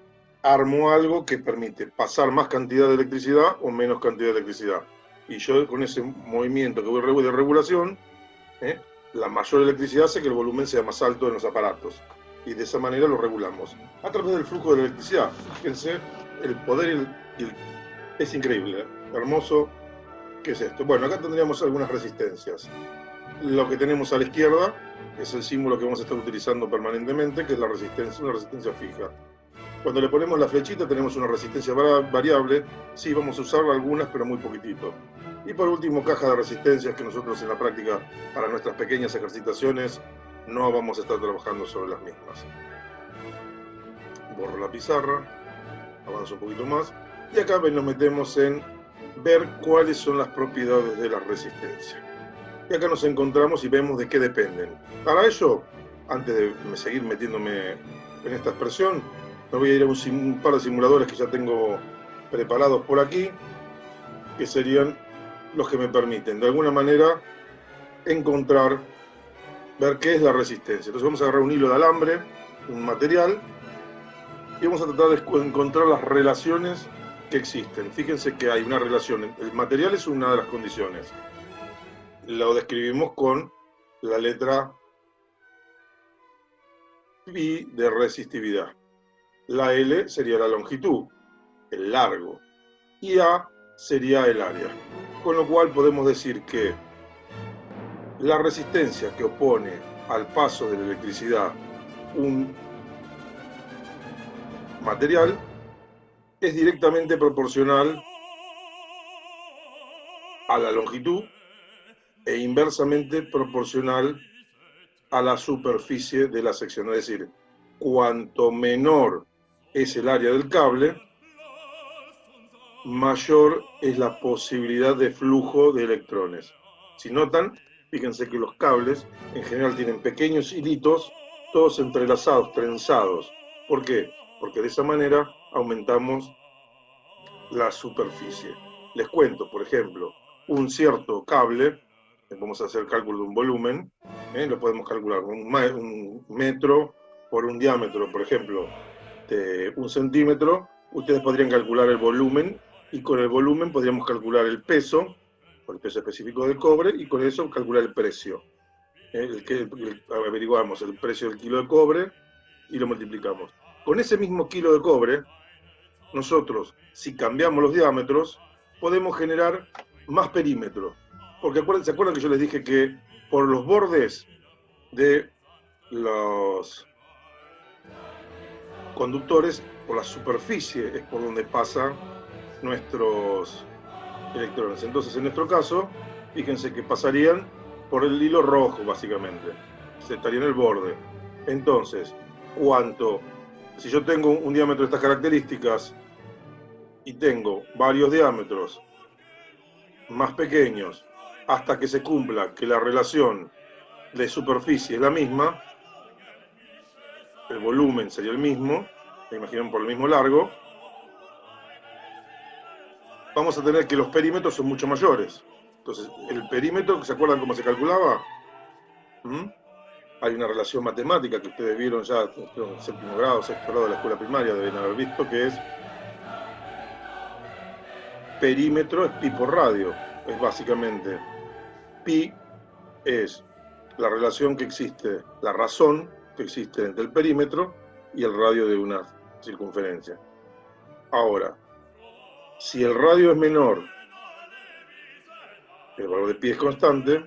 Armo algo que permite pasar más cantidad de electricidad o menos cantidad de electricidad. Y yo con ese movimiento que voy de regulación, la mayor electricidad hace que el volumen sea más alto en los aparatos. Y de esa manera lo regulamos. A través del flujo de la electricidad. Fíjense, el poder es increíble, hermoso. ¿Qué es esto? Bueno, acá tendríamos algunas resistencias. Lo que tenemos a la izquierda es el símbolo que vamos a estar utilizando permanentemente, que es la resistencia, una resistencia fija. Cuando le ponemos la flechita tenemos una resistencia variable, sí vamos a usar algunas, pero muy poquitito. Y por último, caja de resistencias que nosotros en la práctica, para nuestras pequeñas ejercitaciones, no vamos a estar trabajando sobre las mismas. Borro la pizarra, avanzo un poquito más, y acá nos metemos en ver cuáles son las propiedades de la resistencia. Y acá nos encontramos y vemos de qué dependen. Para ello, antes de seguir metiéndome en esta expresión, me voy a ir a un par de simuladores que ya tengo preparados por aquí, que serían los que me permiten, de alguna manera, ver qué es la resistencia. Entonces vamos a agarrar un hilo de alambre, un material, y vamos a tratar de encontrar las relaciones que existen. Fíjense que hay una relación, el material es una de las condiciones. Lo describimos con la letra Pi de resistividad. La L sería la longitud, el largo, y A sería el área. Con lo cual podemos decir que la resistencia que opone al paso de la electricidad un material es directamente proporcional a la longitud e inversamente proporcional a la superficie de la sección. Es decir, cuanto menor es el área del cable, mayor es la posibilidad de flujo de electrones. Si notan, fíjense que los cables en general tienen pequeños hilitos, todos entrelazados, trenzados. ¿Por qué? Porque de esa manera aumentamos la superficie. Les cuento, por ejemplo, un cierto cable, vamos a hacer cálculo de un volumen, lo podemos calcular un metro por un diámetro, por ejemplo, de 1 centímetro, ustedes podrían calcular el volumen, y con el volumen podríamos calcular el peso específico del cobre, y con eso calcular el precio. Averiguamos el precio del kilo de cobre y lo multiplicamos. Con ese mismo kilo de cobre, nosotros, si cambiamos los diámetros, podemos generar más perímetro. Porque ¿se acuerdan que yo les dije que por los bordes de los conductores, por la superficie es por donde pasan nuestros electrones? Entonces, en nuestro caso, fíjense que pasarían por el hilo rojo, básicamente. Se estaría en el borde. Entonces, si yo tengo un diámetro de estas características y tengo varios diámetros más pequeños, hasta que se cumpla que la relación de superficie es la misma, el volumen sería el mismo, me imaginan por el mismo largo, vamos a tener que los perímetros son mucho mayores. Entonces, el perímetro, ¿se acuerdan cómo se calculaba? Hay una relación matemática que ustedes vieron ya en séptimo grado, sexto grado de la escuela primaria, deben haber visto, que es perímetro es pi por radio. Es básicamente, pi es la relación que existe, la razón que existe entre el perímetro y el radio de una circunferencia. Ahora, si el radio es menor, el valor de pi es constante,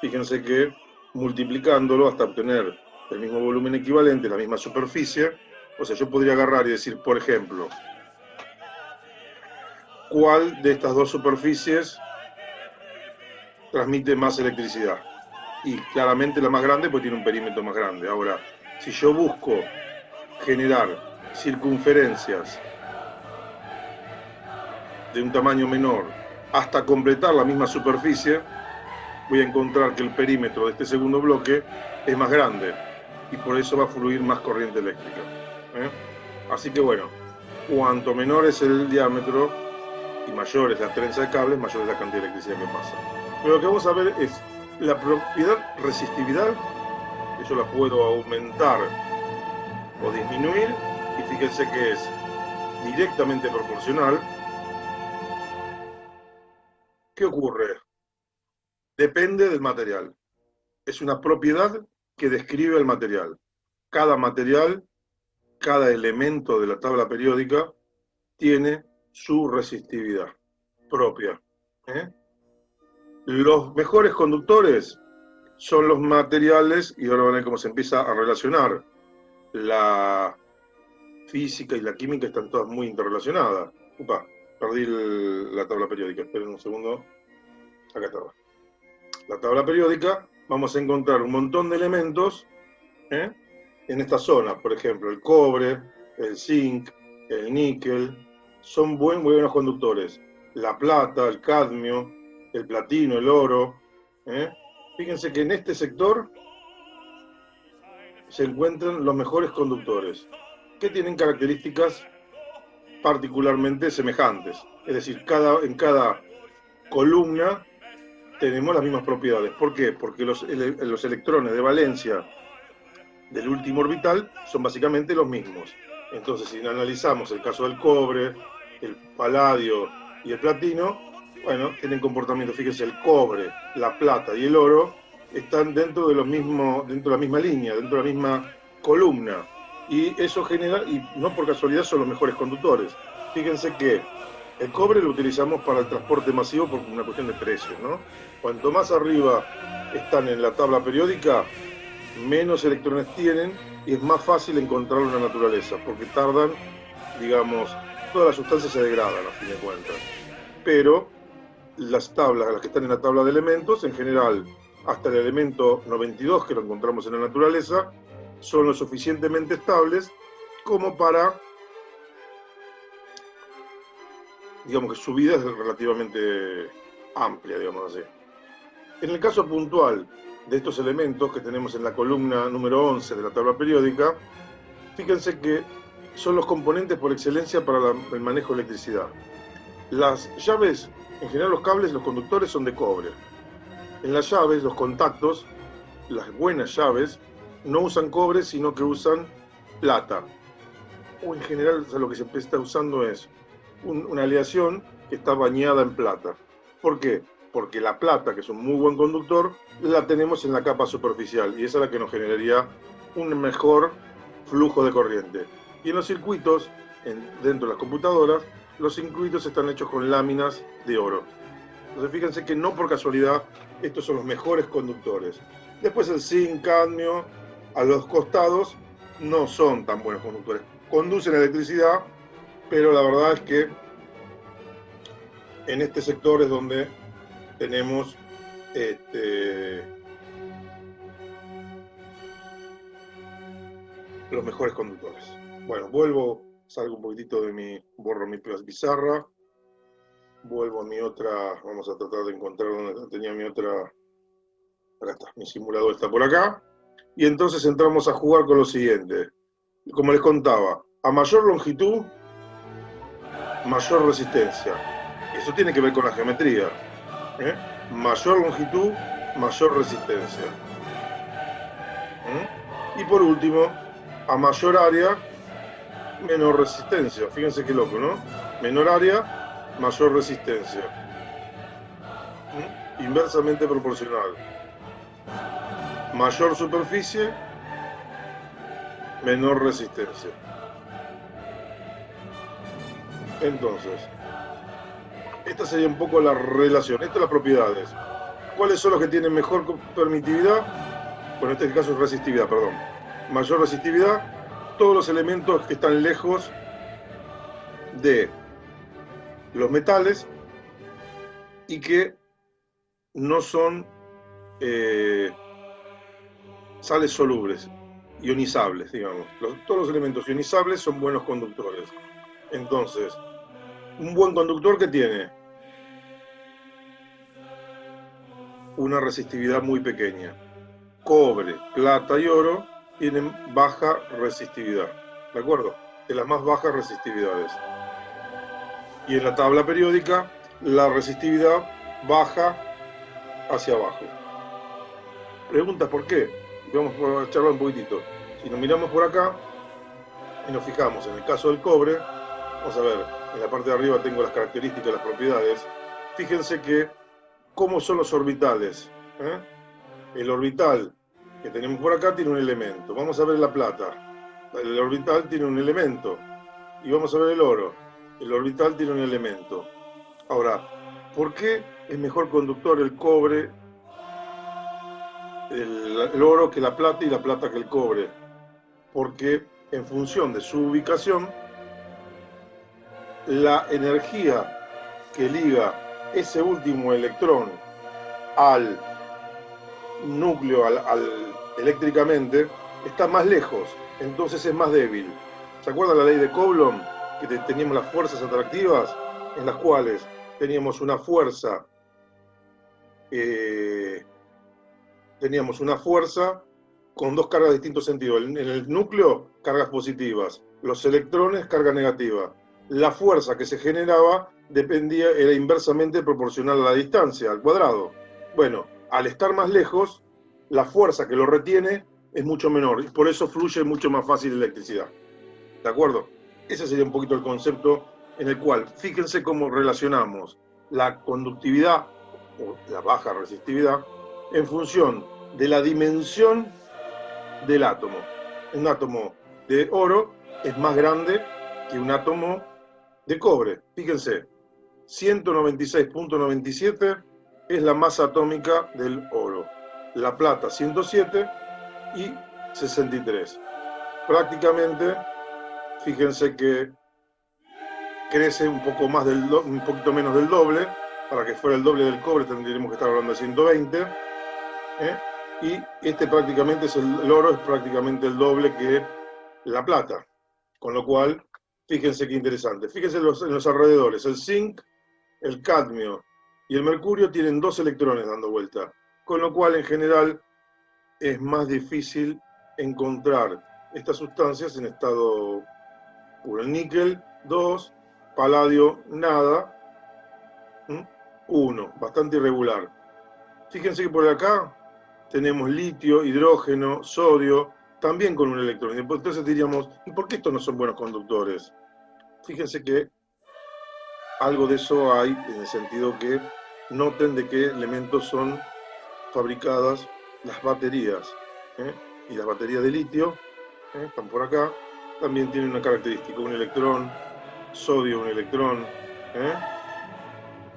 fíjense que multiplicándolo hasta obtener el mismo volumen equivalente, la misma superficie, o sea, yo podría agarrar y decir, por ejemplo, ¿cuál de estas dos superficies transmite más electricidad? Y claramente la más grande, pues tiene un perímetro más grande. Ahora, si yo busco generar circunferencias de un tamaño menor hasta completar la misma superficie, voy a encontrar que el perímetro de este segundo bloque es más grande y por eso va a fluir más corriente eléctrica. Así que bueno, cuanto menor es el diámetro y mayor es la trenza de cables, mayor es la cantidad de electricidad que pasa. Pero lo que vamos a ver es la propiedad resistividad, que yo la puedo aumentar o disminuir, y fíjense que es directamente proporcional. ¿Qué ocurre? Depende del material. Es una propiedad que describe el material. Cada material, cada elemento de la tabla periódica tiene su resistividad propia. Los mejores conductores son los materiales, y ahora van a ver cómo se empieza a relacionar. La física y la química están todas muy interrelacionadas. Upa, perdí la tabla periódica, esperen un segundo. Acá estaba. La tabla periódica, vamos a encontrar un montón de elementos en esta zona. Por ejemplo, el cobre, el zinc, el níquel, son muy buenos conductores. La plata, el cadmio, el platino, el oro. Fíjense que en este sector se encuentran los mejores conductores, que tienen características particularmente semejantes. Es decir, en cada columna tenemos las mismas propiedades. ¿Por qué? Porque los electrones de valencia del último orbital son básicamente los mismos. Entonces, si analizamos el caso del cobre, el paladio y el platino, bueno, tienen comportamiento. Fíjense, el cobre, la plata y el oro están dentro de la misma línea, dentro de la misma columna. Y eso genera, y no por casualidad son los mejores conductores. Fíjense que el cobre lo utilizamos para el transporte masivo por una cuestión de precios, ¿no? Cuanto más arriba están en la tabla periódica, menos electrones tienen y es más fácil encontrarlo en la naturaleza, porque tardan, digamos, todas las sustancias se degradan a fin de cuentas. Pero las que están en la tabla de elementos, en general, hasta el elemento 92, que lo encontramos en la naturaleza, son lo suficientemente estables como para, digamos que su vida es relativamente amplia, digamos así. En el caso puntual de estos elementos que tenemos en la columna número 11 de la tabla periódica, fíjense que son los componentes por excelencia para el manejo de electricidad. Las llaves, en general los cables, los conductores son de cobre. En las llaves, los contactos, las buenas llaves, no usan cobre, sino que usan plata. O en general, o sea, lo que se está usando es una aleación que está bañada en plata. ¿Por qué? Porque la plata, que es un muy buen conductor, la tenemos en la capa superficial y esa es la que nos generaría un mejor flujo de corriente. Y en los circuitos, dentro de las computadoras, los circuitos están hechos con láminas de oro. Entonces fíjense que no por casualidad estos son los mejores conductores. Después el zinc, cadmio, a los costados no son tan buenos conductores. Conducen electricidad, pero la verdad es que en este sector es donde tenemos los mejores conductores. Bueno, salgo un poquitito de borro mi pizarra, vuelvo a mi otra, vamos a tratar de encontrar donde tenía mi otra, acá está, mi simulador está por acá, y entonces entramos a jugar con lo siguiente. Como les contaba, a mayor longitud, mayor resistencia. Eso tiene que ver con la geometría. Mayor longitud, mayor resistencia. Y por último, a mayor área, menor resistencia. Fíjense qué loco, ¿no? Menor área, mayor resistencia. Inversamente proporcional. Mayor superficie, menor resistencia. Entonces, esta sería un poco la relación. Estas son las propiedades. ¿Cuáles son los que tienen mejor permitividad? Bueno, en este caso es resistividad, perdón. Mayor resistividad, todos los elementos que están lejos de los metales y que no son sales solubles, ionizables, digamos. Todos los elementos ionizables son buenos conductores. Entonces, un buen conductor que tiene una resistividad muy pequeña. Cobre, plata y oro tienen baja resistividad, ¿de acuerdo? De las más bajas resistividades. Y en la tabla periódica, la resistividad baja hacia abajo. Pregunta ¿por qué? Vamos a charlar un poquitito. Si nos miramos por acá y nos fijamos en el caso del cobre, vamos a ver, en la parte de arriba tengo las características, las propiedades. Fíjense que cómo son los orbitales. El orbital que tenemos por acá tiene un elemento. Vamos a ver la plata. El orbital tiene un elemento. Y vamos a ver el oro. El orbital tiene un elemento. Ahora, ¿por qué es mejor conductor el cobre, el oro que la plata y la plata que el cobre? Porque en función de su ubicación, la energía que liga ese último electrón al núcleo, eléctricamente, está más lejos, entonces es más débil. ¿Se acuerdan la ley de Coulomb? Que teníamos las fuerzas atractivas, en las cuales teníamos una fuerza con dos cargas de distintos sentidos. En el núcleo, cargas positivas, los electrones, carga negativa. La fuerza que se generaba era inversamente proporcional a la distancia, al cuadrado. Bueno, al estar más lejos, la fuerza que lo retiene es mucho menor, y por eso fluye mucho más fácil la electricidad. ¿De acuerdo? Ese sería un poquito el concepto en el cual, fíjense cómo relacionamos la conductividad o la baja resistividad en función de la dimensión del átomo. Un átomo de oro es más grande que un átomo de cobre. Fíjense, 196.97 es la masa atómica del oro. La plata 107 y 63. Prácticamente, fíjense que crece un poco más un poquito menos del doble. Para que fuera el doble del cobre tendríamos que estar hablando de 120. Y prácticamente el oro es prácticamente el doble que la plata. Con lo cual, fíjense qué interesante. Fíjense en los alrededores. El zinc, el cadmio y el mercurio tienen 2 electrones dando vuelta. Con lo cual, en general, es más difícil encontrar estas sustancias en estado puro. El níquel, 2, paladio, nada, 1, bastante irregular. Fíjense que por acá tenemos litio, hidrógeno, sodio, también con un electrón. Entonces diríamos, ¿y por qué estos no son buenos conductores? Fíjense que algo de eso hay, en el sentido que noten de qué elementos son fabricadas las baterías. Y las baterías de litio, están por acá, también tienen una característica, un electrón, sodio, un electrón,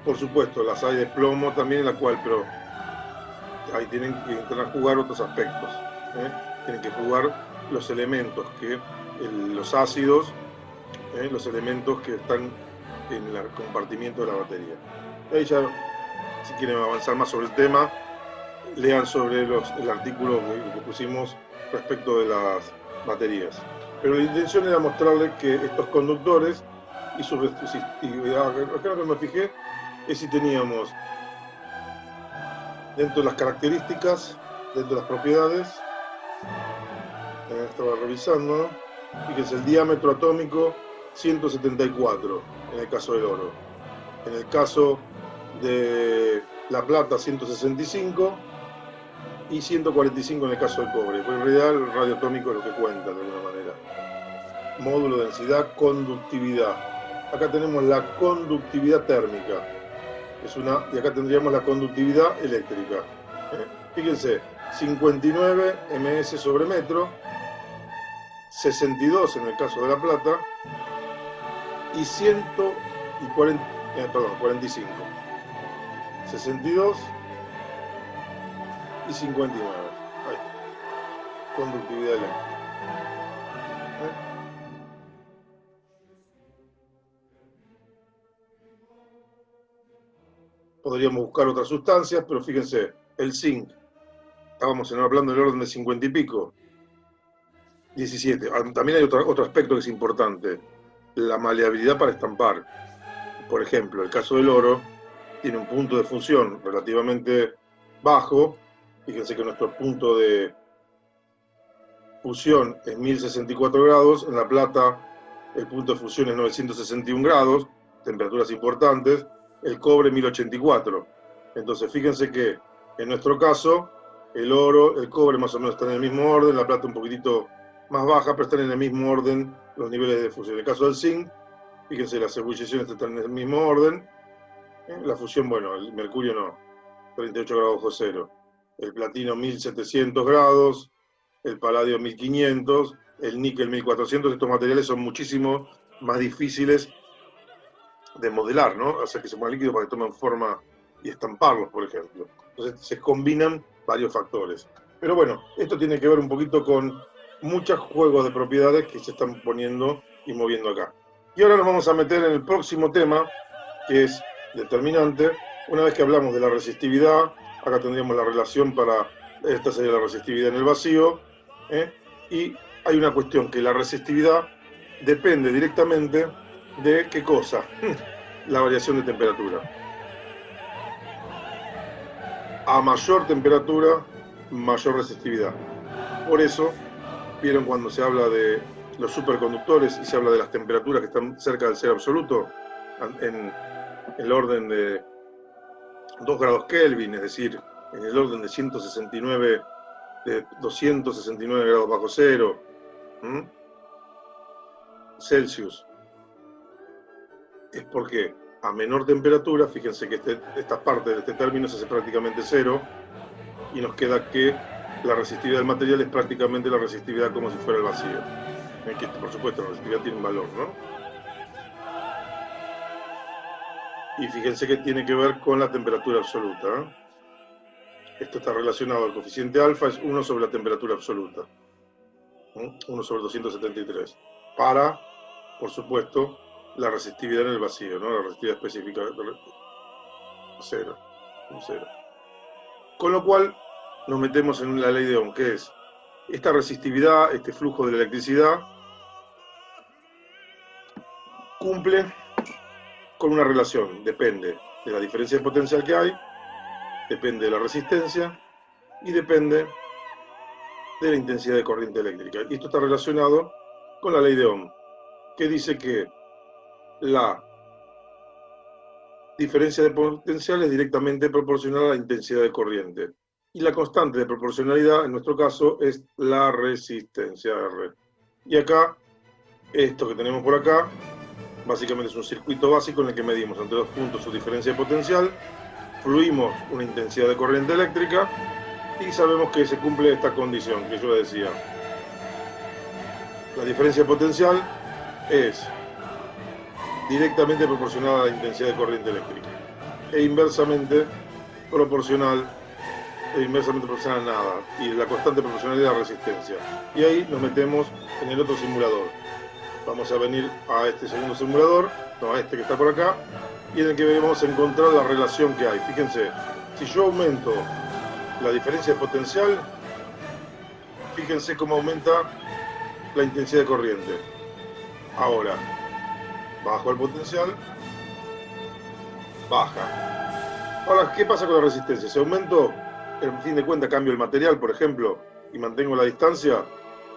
Por supuesto, las hay de plomo también, en la cual, pero ahí tienen que entrar a jugar otros aspectos. Tienen que jugar los elementos, los ácidos, los elementos que están en el compartimiento de la batería. Ahí ya, si quieren avanzar más sobre el tema, lean sobre el artículo que pusimos respecto de las baterías. Pero la intención era mostrarles que estos conductores y su resistividad, acá lo que me fijé es si teníamos dentro de las características, dentro de las propiedades, estaba revisando, fíjense, el diámetro atómico 174 en el caso del oro, en el caso de la plata 165 y 145 en el caso del cobre, porque en realidad el radio atómico es lo que cuenta de alguna manera. Módulo, densidad, conductividad. Acá tenemos la conductividad térmica, y acá tendríamos la conductividad eléctrica. Fíjense, 59 ms sobre metro, 62 en el caso de la plata y 45. 62 y 59. Ahí está. Conductividad eléctrica. Podríamos buscar otras sustancias, pero fíjense, el zinc, estábamos hablando del orden de 50 y pico, 17. También hay otro aspecto que es importante, la maleabilidad para estampar. Por ejemplo, el caso del oro tiene un punto de fusión relativamente bajo. Fíjense que nuestro punto de fusión es 1064 grados, en la plata el punto de fusión es 961 grados, temperaturas importantes, el cobre 1084. Entonces fíjense que en nuestro caso el oro, el cobre más o menos están en el mismo orden, la plata un poquitito más baja, pero están en el mismo orden los niveles de fusión. En el caso del zinc, fíjense, las ebulliciones están en el mismo orden, la fusión, bueno, el mercurio no, 38 grados bajo cero, el platino 1700 grados, el paladio 1500, el níquel 1400, estos materiales son muchísimo más difíciles de modelar, ¿no? Hacer que se pongan líquidos para que tomen forma y estamparlos, por ejemplo. Entonces se combinan varios factores. Pero bueno, esto tiene que ver un poquito con muchos juegos de propiedades que se están poniendo y moviendo acá. Y ahora nos vamos a meter en el próximo tema, que es determinante. Una vez que hablamos de la resistividad, acá tendríamos la relación esta sería la resistividad en el vacío, y hay una cuestión, que la resistividad depende directamente de ¿qué cosa? La variación de temperatura. A mayor temperatura, mayor resistividad. Por eso, vieron cuando se habla de los superconductores y se habla de las temperaturas que están cerca del cero absoluto, en el orden de 2 grados Kelvin, es decir, en el orden de 269 grados bajo cero, Celsius. Es porque a menor temperatura, fíjense que esta parte de este término se hace prácticamente cero, y nos queda que la resistividad del material es prácticamente la resistividad como si fuera el vacío. Que por supuesto la resistividad tiene un valor, ¿no? Y fíjense que tiene que ver con la temperatura absoluta. Esto está relacionado al coeficiente alfa, es 1 sobre la temperatura absoluta. 1 sobre 273. Para, por supuesto, la resistividad en el vacío, ¿no? La resistividad específica, 0. Con lo cual, nos metemos en la ley de Ohm, que es esta resistividad, este flujo de la electricidad, cumple con una relación, depende de la diferencia de potencial que hay, depende de la resistencia y depende de la intensidad de corriente eléctrica. Y esto está relacionado con la ley de Ohm, que dice que la diferencia de potencial es directamente proporcional a la intensidad de corriente. Y la constante de proporcionalidad, en nuestro caso, es la resistencia R. Y acá, esto que tenemos por acá, básicamente es un circuito básico en el que medimos entre dos puntos su diferencia de potencial, fluimos una intensidad de corriente eléctrica y sabemos que se cumple esta condición que yo decía. La diferencia de potencial es directamente proporcional a la intensidad de corriente eléctrica. e inversamente proporcional a nada, y la constante proporcionalidad de la resistencia. Y ahí nos metemos en el otro simulador. Vamos a venir a este segundo simulador, no, a este que está por acá, y en el que vamos a encontrar la relación que hay. Fíjense, si yo aumento la diferencia de potencial, fíjense cómo aumenta la intensidad de corriente. Ahora, bajo el potencial, baja. Ahora, ¿qué pasa con la resistencia? Si aumento, en fin de cuentas, cambio el material, por ejemplo, y mantengo la distancia,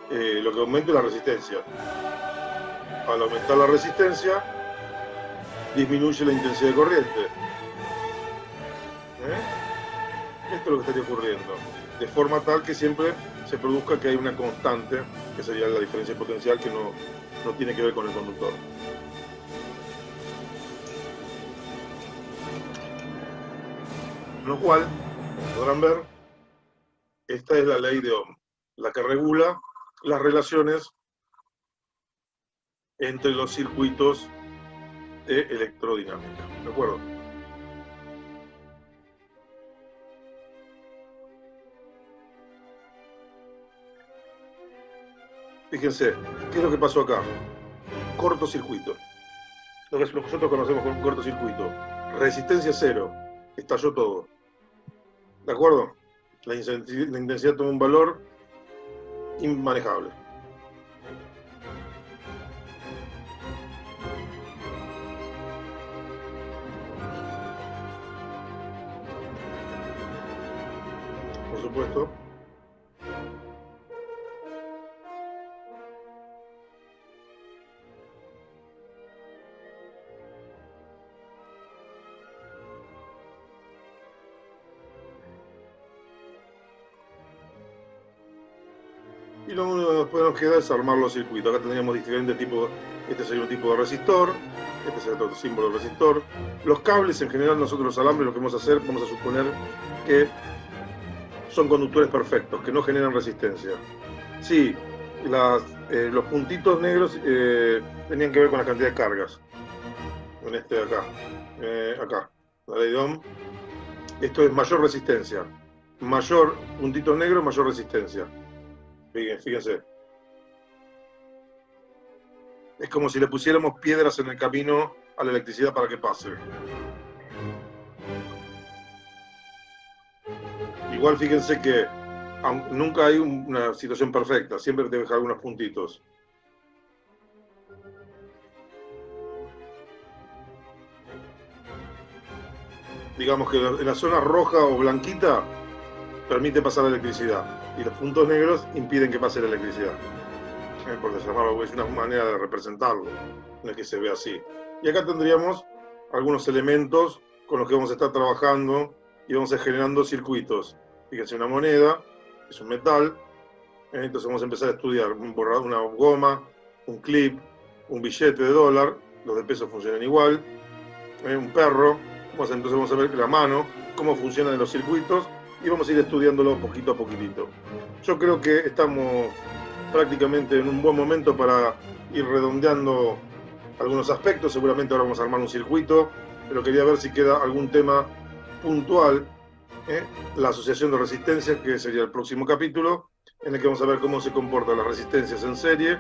lo que aumento es la resistencia. Al aumentar la resistencia, disminuye la intensidad de corriente. Esto es lo que estaría ocurriendo, de forma tal que siempre se produzca que hay una constante, que sería la diferencia potencial, que no tiene que ver con el conductor. Con lo cual, como podrán ver, esta es la ley de Ohm, la que regula las relaciones entre los circuitos de electrodinámica. ¿De acuerdo? Fíjense, ¿qué es lo que pasó acá? Cortocircuito. Lo que nosotros conocemos como cortocircuito. Resistencia cero. Estalló todo. ¿De acuerdo? La intensidad toma un valor inmanejable. Por supuesto. Y lo único que después nos queda es armar los circuitos. Acá tendríamos diferentes tipos. Este sería un tipo de resistor, este sería otro símbolo de resistor. Los cables, en general, nosotros los alambres, lo que vamos a hacer, vamos a suponer que son conductores perfectos, que no generan resistencia. Sí, los puntitos negros tenían que ver con la cantidad de cargas. En este de acá. Acá, la ley de Ohm. Esto es mayor resistencia. Mayor puntitos negros, mayor resistencia. Fíjense. Es como si le pusiéramos piedras en el camino a la electricidad para que pase. Igual fíjense que nunca hay una situación perfecta, siempre te deja algunos puntitos. Digamos que en la zona roja o blanquita permite pasar la electricidad y los puntos negros impiden que pase la electricidad. Por llamarlo, es una manera de representarlo, no es que se vea así. Y acá tendríamos algunos elementos con los que vamos a estar trabajando y vamos a ir generando circuitos. Fíjense, una moneda, es un metal, entonces vamos a empezar a estudiar una goma, un clip, un billete de dólar, los de peso funcionan igual, un perro, entonces vamos a ver la mano, cómo funcionan los circuitos y vamos a ir estudiándolo poquito a poquitito. Yo creo que estamos prácticamente en un buen momento para ir redondeando algunos aspectos. Seguramente ahora vamos a armar un circuito, pero quería ver si queda algún tema puntual, la asociación de resistencias, que sería el próximo capítulo, en el que vamos a ver cómo se comportan las resistencias en serie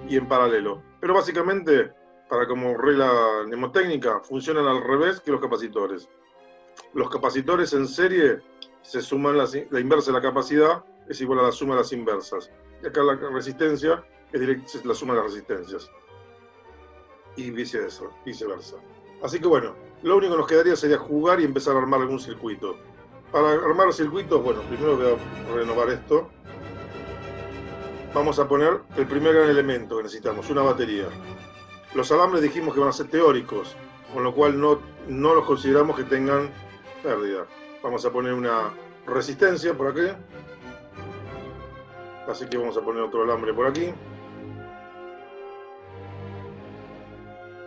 y en paralelo. Pero básicamente, para como regla mnemotécnica, funcionan al revés que los capacitores. Los capacitores en serie se suman la inversa de la capacidad es igual a la suma de las inversas. Y acá la resistencia es la suma de las resistencias. Y viceversa. Así que bueno, lo único que nos quedaría sería jugar y empezar a armar algún circuito. Para armar los circuitos, bueno, primero voy a renovar esto. Vamos a poner el primer gran elemento que necesitamos, una batería. Los alambres dijimos que van a ser teóricos, con lo cual no los consideramos que tengan pérdida. Vamos a poner una resistencia por aquí. Así que vamos a poner otro alambre por aquí.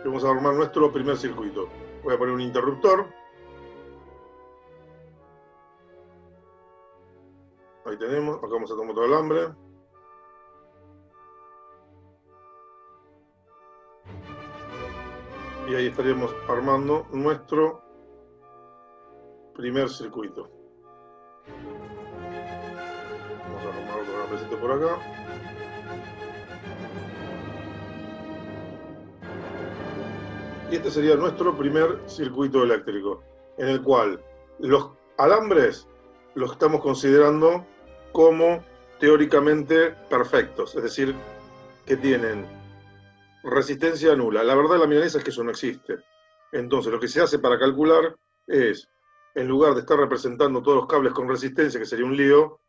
Y vamos a armar nuestro primer circuito. Voy a poner un interruptor. Ahí tenemos. Acá vamos a tomar otro alambre. Y ahí estaríamos armando nuestro primer circuito. Vamos a armar otro grafecito por acá. Y este sería nuestro primer circuito eléctrico, en el cual los alambres los estamos considerando como teóricamente perfectos, es decir, que tienen resistencia nula. La verdad de la milanesa es que eso no existe. Entonces, lo que se hace para calcular es, en lugar de estar representando todos los cables con resistencia, que sería un lío,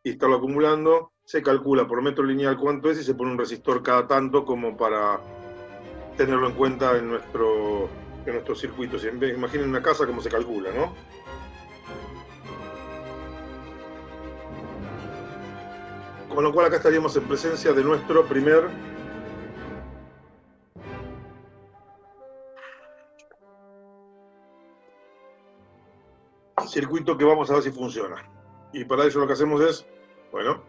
y estarlo acumulando, se calcula por metro lineal cuánto es y se pone un resistor cada tanto como para tenerlo en cuenta en nuestro circuito. Imaginen una casa como se calcula, ¿no? Con lo cual acá estaríamos en presencia de nuestro primer circuito que vamos a ver si funciona. Y para eso lo que hacemos es, bueno,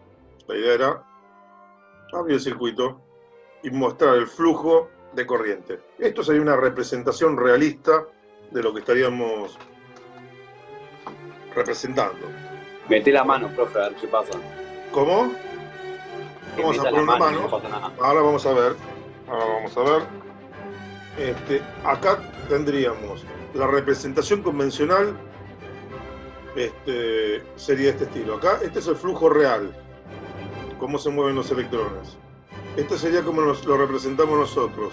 la idea era abrir el circuito y mostrar el flujo de corriente. Esto sería una representación realista de lo que estaríamos representando.
Metí la mano, profe, a ver qué pasa.
¿Cómo? Vamos a poner una mano.
No pasa nada.
Ahora vamos a ver. Acá tendríamos la representación convencional. Sería este estilo. Acá, este es el flujo real. Cómo se mueven los electrones. Este sería como lo representamos nosotros.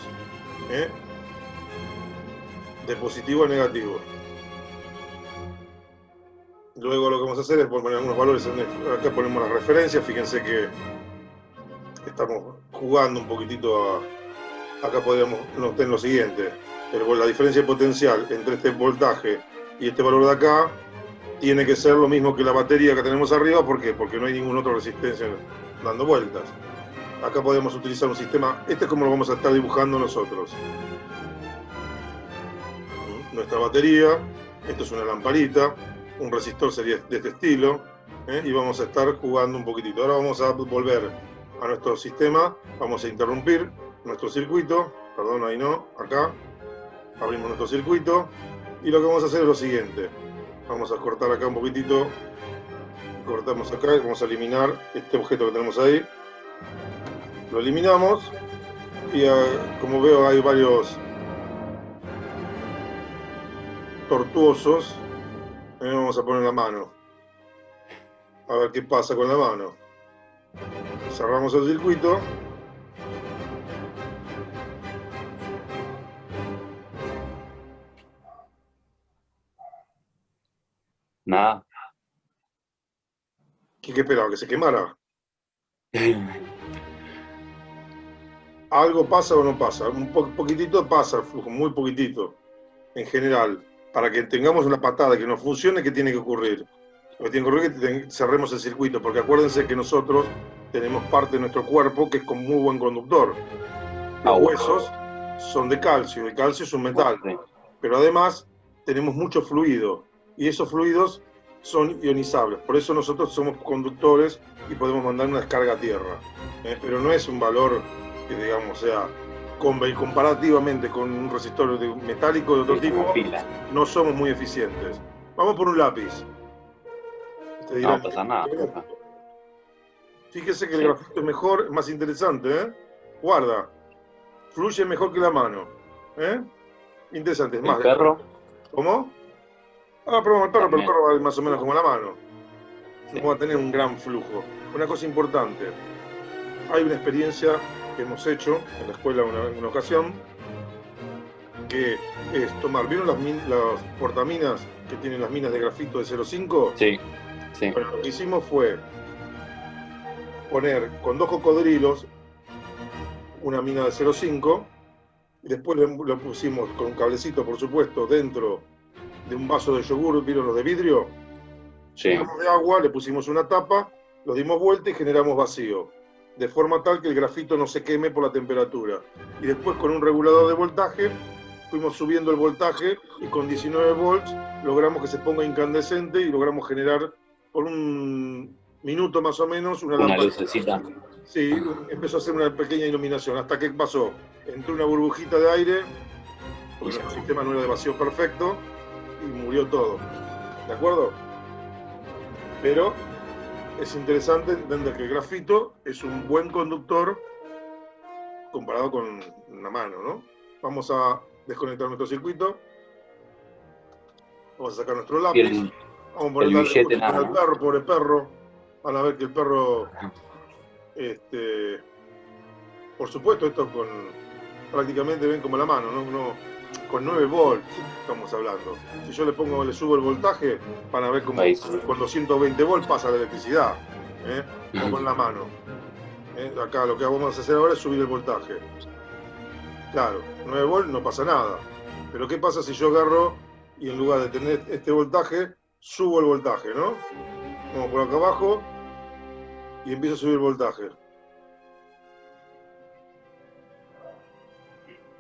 De positivo a negativo. Luego lo que vamos a hacer es poner algunos valores. Acá ponemos las referencias. Fíjense que estamos jugando un poquitito acá podríamos notar lo siguiente. La diferencia de potencial entre este voltaje y este valor de acá tiene que ser lo mismo que la batería que tenemos arriba. ¿Por qué? Porque no hay ninguna otra resistencia dando vueltas. Acá podemos utilizar un sistema, este es como lo vamos a estar dibujando nosotros. Nuestra batería, esto es una lamparita, un resistor sería de este estilo, y vamos a estar jugando un poquitito. Ahora vamos a volver a nuestro sistema, vamos a interrumpir nuestro circuito, perdón, ahí no, acá, abrimos nuestro circuito, y lo que vamos a hacer es lo siguiente. Vamos a cortar acá un poquitito, cortamos acá y vamos a eliminar este objeto que tenemos ahí. Lo eliminamos y como veo hay varios tortuosos. Vamos a poner la mano. A ver qué pasa con la mano. Cerramos el circuito.
Nada.
¿Qué esperaba? ¿Que se quemara? ¿Algo pasa o no pasa? Un poquitito pasa el flujo, muy poquitito, en general. Para que tengamos una patada que no funcione, ¿qué tiene que ocurrir? Lo que tiene que ocurrir es que cerremos el circuito, porque acuérdense que nosotros tenemos parte de nuestro cuerpo que es como muy buen conductor. Los huesos son de calcio, el calcio es un metal, pero además tenemos mucho fluido, y esos fluidos son ionizables, por eso nosotros somos conductores y podemos mandar una descarga a tierra. Pero no es un valor que, digamos, sea comparativamente con un resistor metálico de otro tipo, no somos muy eficientes. Vamos por un lápiz.
No pasa nada.
Fíjese que el grafito es mejor, es más interesante, Guarda, fluye mejor que la mano, Interesante, es más.
¿El perro?
¿Cómo? Probamos el perro, pero el perro va más o menos como la mano. No va a tener un gran flujo. Una cosa importante, hay una experiencia que hemos hecho en la escuela una ocasión, que es tomar, ¿vieron las portaminas que tienen las minas de grafito de 0,5?
Sí.
Bueno, lo que hicimos fue poner con 2 cocodrilos una mina de 0,5 y después lo pusimos con un cablecito, por supuesto, dentro de un vaso de yogur, ¿vieron los de vidrio?
Sí.
Llenamos de agua, le pusimos una tapa, lo dimos vuelta y generamos vacío, de forma tal que el grafito no se queme por la temperatura. Y después con un regulador de voltaje fuimos subiendo el voltaje y con 19 volts logramos que se ponga incandescente y logramos generar por un minuto más o menos una lámpara.
Lucecita.
Sí, empezó a hacer una pequeña iluminación. ¿Hasta que pasó? Entró una burbujita de aire, porque el sistema no era de vacío perfecto, y murió todo. ¿De acuerdo? Pero es interesante entender que el grafito es un buen conductor comparado con una mano, ¿no? Vamos a desconectar nuestro circuito. Vamos a sacar nuestro lápiz. Vamos a ponerle
billete nada,
al perro, pobre perro. Van a ver que el perro, por supuesto, esto con prácticamente ven como la mano, ¿no? Con 9 volts estamos hablando. Si yo le subo el voltaje, van a ver como con 220 volts pasa la electricidad, o con la mano. Acá lo que vamos a hacer ahora es subir el voltaje. Claro, 9 volts no pasa nada. Pero ¿qué pasa si yo agarro y en lugar de tener este voltaje, subo el voltaje, ¿no? Vamos por acá abajo y empiezo a subir el voltaje.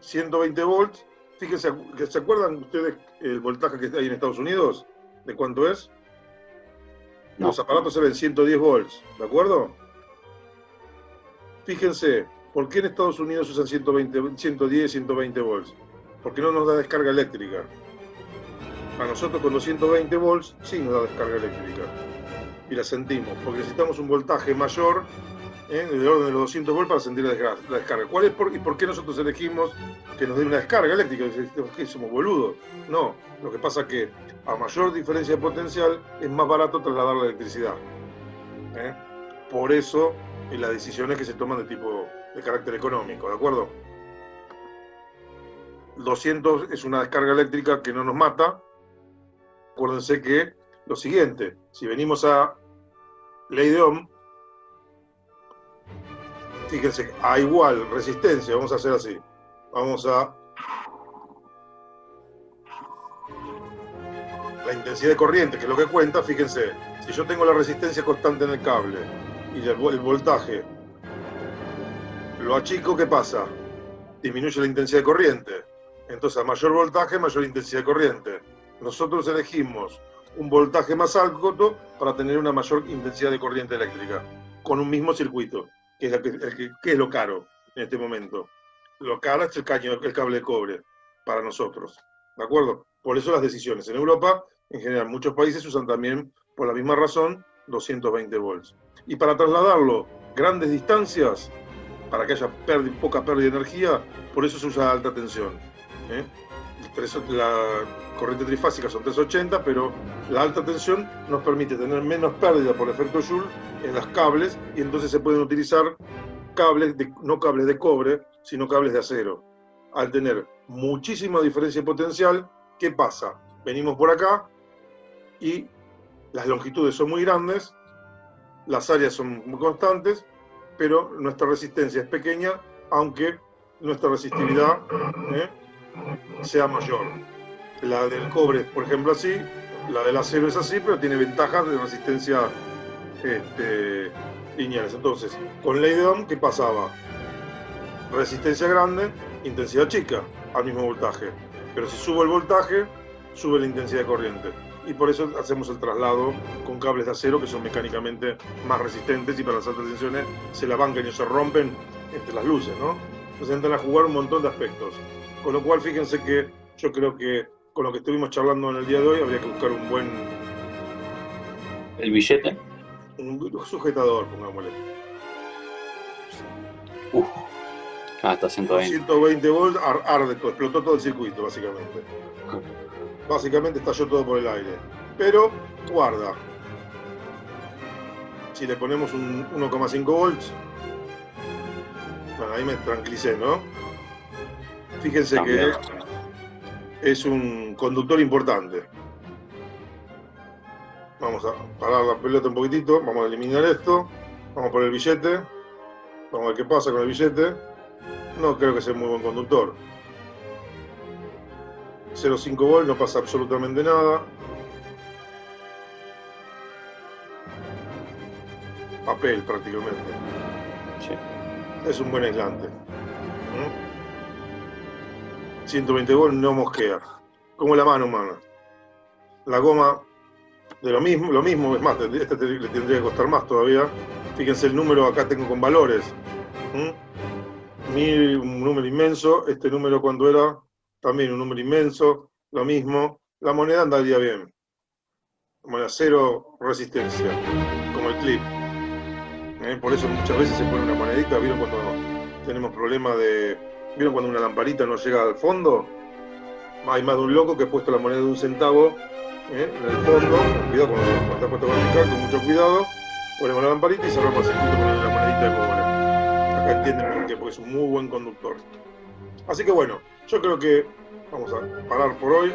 120 volts. Fíjense, ¿se acuerdan ustedes el voltaje que hay en Estados Unidos? ¿De cuánto es?
No.
Los aparatos se ven 110 volts, ¿de acuerdo? Fíjense, ¿por qué en Estados Unidos usan 110, 120 volts? Porque no nos da descarga eléctrica. A nosotros con 220 volts sí nos da descarga eléctrica. Y la sentimos, porque necesitamos un voltaje mayor, del orden de los 200 volts para sentir la descarga. ¿Y por qué nosotros elegimos que nos dé una descarga eléctrica? ¿Qué somos boludos? No, lo que pasa es que a mayor diferencia de potencial es más barato trasladar la electricidad. Por eso las decisiones que se toman de carácter económico, ¿de acuerdo? 200 es una descarga eléctrica que no nos mata. Acuérdense que lo siguiente, si venimos a ley de Ohm, fíjense, a igual resistencia, vamos a hacer así. Vamos a la intensidad de corriente, que es lo que cuenta, fíjense, si yo tengo la resistencia constante en el cable y el voltaje lo achico, ¿qué pasa? Disminuye la intensidad de corriente. Entonces, a mayor voltaje, mayor intensidad de corriente. Nosotros elegimos un voltaje más alto para tener una mayor intensidad de corriente eléctrica, con un mismo circuito, que es lo caro en este momento. Lo caro es el cable de cobre para nosotros, ¿de acuerdo? Por eso las decisiones. En Europa, en general, muchos países usan también, por la misma razón, 220 volts. Y para trasladarlo grandes distancias, para que haya poca pérdida de energía, por eso se usa alta tensión. La corriente trifásica son 380, pero la alta tensión nos permite tener menos pérdida por efecto Joule en los cables, y entonces se pueden utilizar cables, no cables de cobre, sino cables de acero. Al tener muchísima diferencia de potencial, ¿qué pasa? Venimos por acá y las longitudes son muy grandes, las áreas son muy constantes, pero nuestra resistencia es pequeña, aunque nuestra resistividad sea mayor. La del cobre, por ejemplo, así, la del acero es así, pero tiene ventajas de resistencia lineales. Entonces, con ley de Ohm, ¿qué pasaba? Resistencia grande, intensidad chica, al mismo voltaje. Pero si subo el voltaje, sube la intensidad de corriente. Y por eso hacemos el traslado con cables de acero que son mecánicamente más resistentes y para las altas tensiones se la bancan y no se rompen entre las luces, ¿no? Entonces entran a jugar un montón de aspectos. Con lo cual, fíjense que yo creo que con lo que estuvimos charlando en el día de hoy habría que buscar un buen...
¿El billete?
Un sujetador, pongámosle.
Hasta 120.
120 volts, arde todo, explotó todo el circuito, básicamente. Básicamente estalló todo por el aire. Pero, guarda. Si le ponemos un 1,5 volts, bueno, ahí me tranquilicé, ¿no? Fíjense que es un conductor importante. Vamos a parar la pelota un poquitito, vamos a eliminar esto, vamos a poner el billete, vamos a ver qué pasa con el billete. No creo que sea muy buen conductor. 0,5 volts, no pasa absolutamente nada. Papel prácticamente.
Sí.
Es un buen aislante. 120 volts no mosquea. Como la mano humana. La goma de lo mismo, es más, le tendría que costar más todavía. Fíjense el número, acá tengo con valores. Un número inmenso, este número cuando era, también un número inmenso, lo mismo. La moneda andaría bien. manera cero resistencia, como el clip. Por eso muchas veces se pone una monedita. ¿Vieron cuando tenemos problemas ¿vieron cuando una lamparita no llega al fondo? Hay más de un loco que ha puesto la moneda de 1 centavo en el fondo. Cuidado cuando está puesto vertical, con mucho cuidado. Ponemos la lamparita y cerramos el circuito con la monedita de cobre. Acá entienden por qué, porque es un muy buen conductor. Así que bueno, yo creo que vamos a parar por hoy.